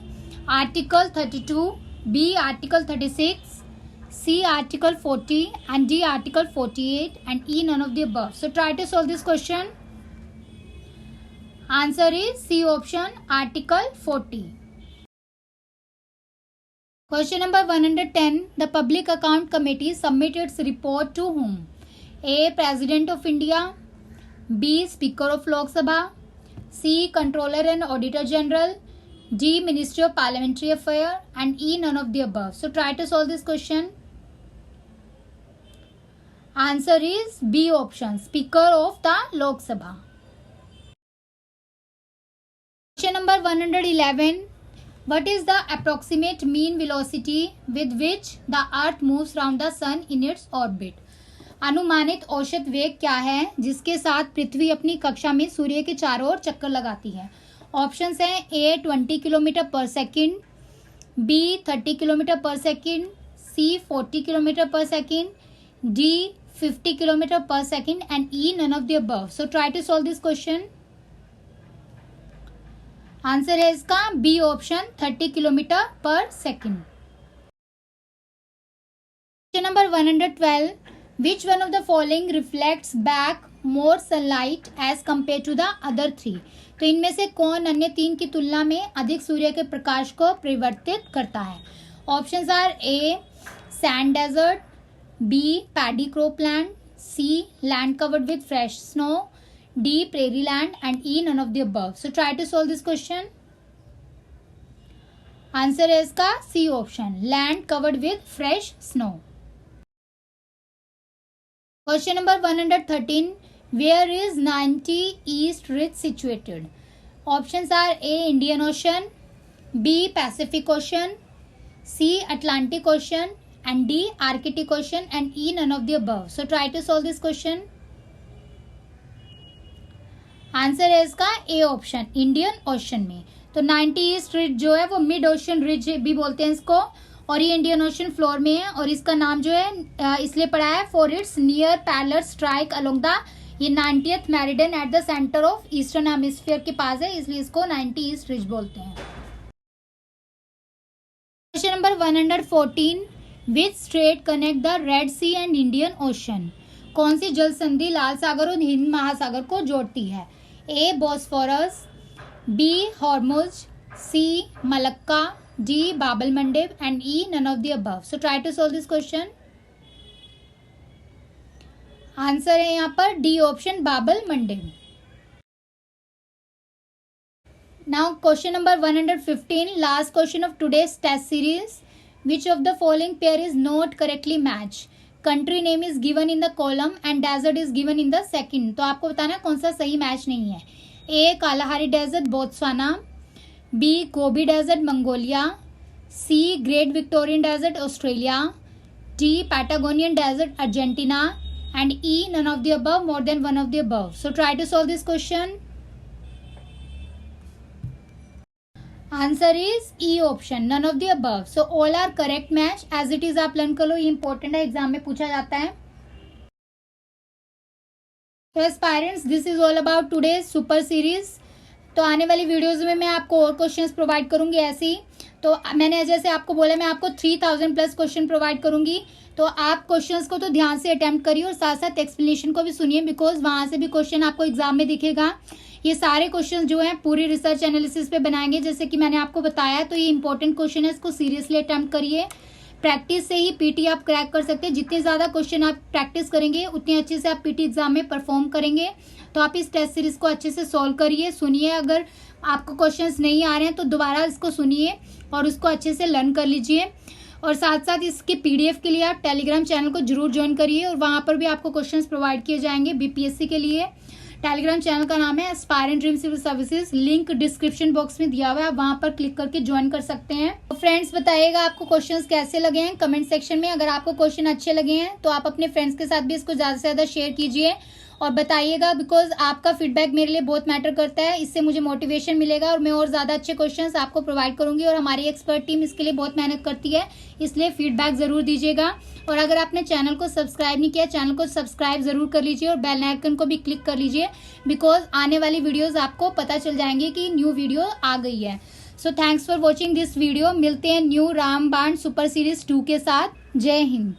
article 32, B article 36, C article 40 and D article 48 and E none of the above. So try to solve this question. Answer is C option article 40. Question number 110. The Public Account Committee submit its report to whom? A. President of India, B. Speaker of Lok Sabha, C. Controller and Auditor General, D. Ministry of Parliamentary Affairs and E. none of the above. So try to solve this question. Answer is B option, Speaker of the Lok Sabha. Question number 111. What is the approximate mean velocity with which the earth moves round the sun in its orbit? अनुमानित औसत वेग क्या है जिसके साथ पृथ्वी अपनी कक्षा में सूर्य के चारों ओर चक्कर लगाती है? ऑप्शंस हैं. A 20 kilometre per second, B 30 kilometre per second, C 40 kilometre per second, D 50 kilometre per second and E none of the above. So try to solve this question. Answer है इसका B option 30 kilometre per second. Question number 112. Which one of the following reflects back more sunlight as compare to the other 3? तो इनमें से कौन अन्य 3 की तुलना में अधिक सूर्य के प्रकाश को परिवर्तित करता है? Options are. A sand desert, B paddy cropland, C land covered with fresh snow, D prairie land and E none of the above. So try to solve this question. Answer है इसका C option, land covered with fresh snow. Question number 113. Where is 90 East Ridge situated? Options are A Indian Ocean, B Pacific Ocean, C Atlantic Ocean and D Arctic Ocean and E none of the above. So try to solve this question. Answer है इसका A option, Indian ocean में. तो 90 east ridge जो है वो mid ocean ridge भी बोलते हैं इसको और ये इंडियन ओशन फ्लोर में है और इसका नाम जो है इसलिए पड़ा है for its near parallel strike along the ये 90th meridian at the centre of eastern hemisphere के पास है, इसलिए इसको 90 ईस्ट रिज बोलते हैं। Question number 114, which strait connect the Red Sea and Indian Ocean? कौन सी जल संधि लाल सागर और हिंद महासागर को जोड़ती है? A Bosphorus, B Hormuz, C Malacca, D Bab el Mandeb and E none of the above. So try to solve this question. Answer है यहाँ पर D option Bab el Mandeb. Now question number 115, last question of today's test series. Which of the following pair is not correctly match? Country name is given in the column and desert is given in the second. तो आपको बताना कौन सा सही match नहीं है। A Kalahari desert Botswana, B Gobi desert Mongolia, C great Victorian desert Australia, D Patagonian desert Argentina and E none of the above, more than one of the above. So try to solve this question. Answer is E option none of the above. So all are correct match as it is. आप learn कर लो, ये important है, exam में पूछा जाता है। तो aspirants, this is all about today's super series. तो आने वाली वीडियोस में मैं आपको और क्वेश्चंस प्रोवाइड करूंगी ऐसे ही। तो मैंने जैसे आपको बोला, मैं आपको 3000 प्लस क्वेश्चन प्रोवाइड करूंगी। तो आप क्वेश्चंस को तो ध्यान से अटेम्प्ट करिए और साथ साथ एक्सप्लेनेशन को भी सुनिए, बिकॉज वहां से भी क्वेश्चन आपको एग्जाम में दिखेगा। ये सारे क्वेश्चन जो हैं पूरी रिसर्च एनालिसिस पे बनाएंगे, जैसे कि मैंने आपको बताया। तो ये इंपॉर्टेंट क्वेश्चन है, इसको सीरियसली अटेम्प्ट करिए। प्रैक्टिस से ही पीटी आप क्रैक कर सकते हैं। जितने ज़्यादा क्वेश्चन आप प्रैक्टिस करेंगे उतने अच्छे से आप पीटी एग्जाम में परफॉर्म करेंगे। तो आप इस टेस्ट सीरीज को अच्छे से सॉल्व करिए, सुनिए। अगर आपको क्वेश्चंस नहीं आ रहे हैं तो दोबारा इसको सुनिए और उसको अच्छे से लर्न कर लीजिए। और साथ साथ इसके पीडीएफ के लिए आप टेलीग्राम चैनल को जरूर ज्वाइन करिए और वहाँ पर भी आपको क्वेश्चंस प्रोवाइड किए जाएंगे बीपीएससी के लिए। टेलीग्राम चैनल का नाम है aspirant dream civil services, link description box में दिया हुआ है, वहां पर क्लिक करके ज्वाइन कर सकते हैं। तो फ्रेंड्स, बताइएगा आपको क्वेश्चंस कैसे लगे हैं कमेंट सेक्शन में। अगर आपको क्वेश्चन अच्छे लगे हैं तो आप अपने फ्रेंड्स के साथ भी इसको ज्यादा से ज्यादा शेयर कीजिए और बताइएगा, बिकॉज आपका फीडबैक मेरे लिए बहुत मैटर करता है। इससे मुझे मोटिवेशन मिलेगा और मैं और ज़्यादा अच्छे क्वेश्चंस आपको प्रोवाइड करूंगी। और हमारी एक्सपर्ट टीम इसके लिए बहुत मेहनत करती है, इसलिए फीडबैक ज़रूर दीजिएगा। और अगर आपने चैनल को सब्सक्राइब नहीं किया, चैनल को सब्सक्राइब ज़रूर कर लीजिए और बेल आइकन को भी क्लिक कर लीजिए, बिकॉज आने वाली वीडियोज़ आपको पता चल जाएंगी कि न्यू वीडियो आ गई है। So thanks for watching this video. मिलते हैं न्यू रामबाण सुपर सीरीज 2 के साथ। जय हिंद।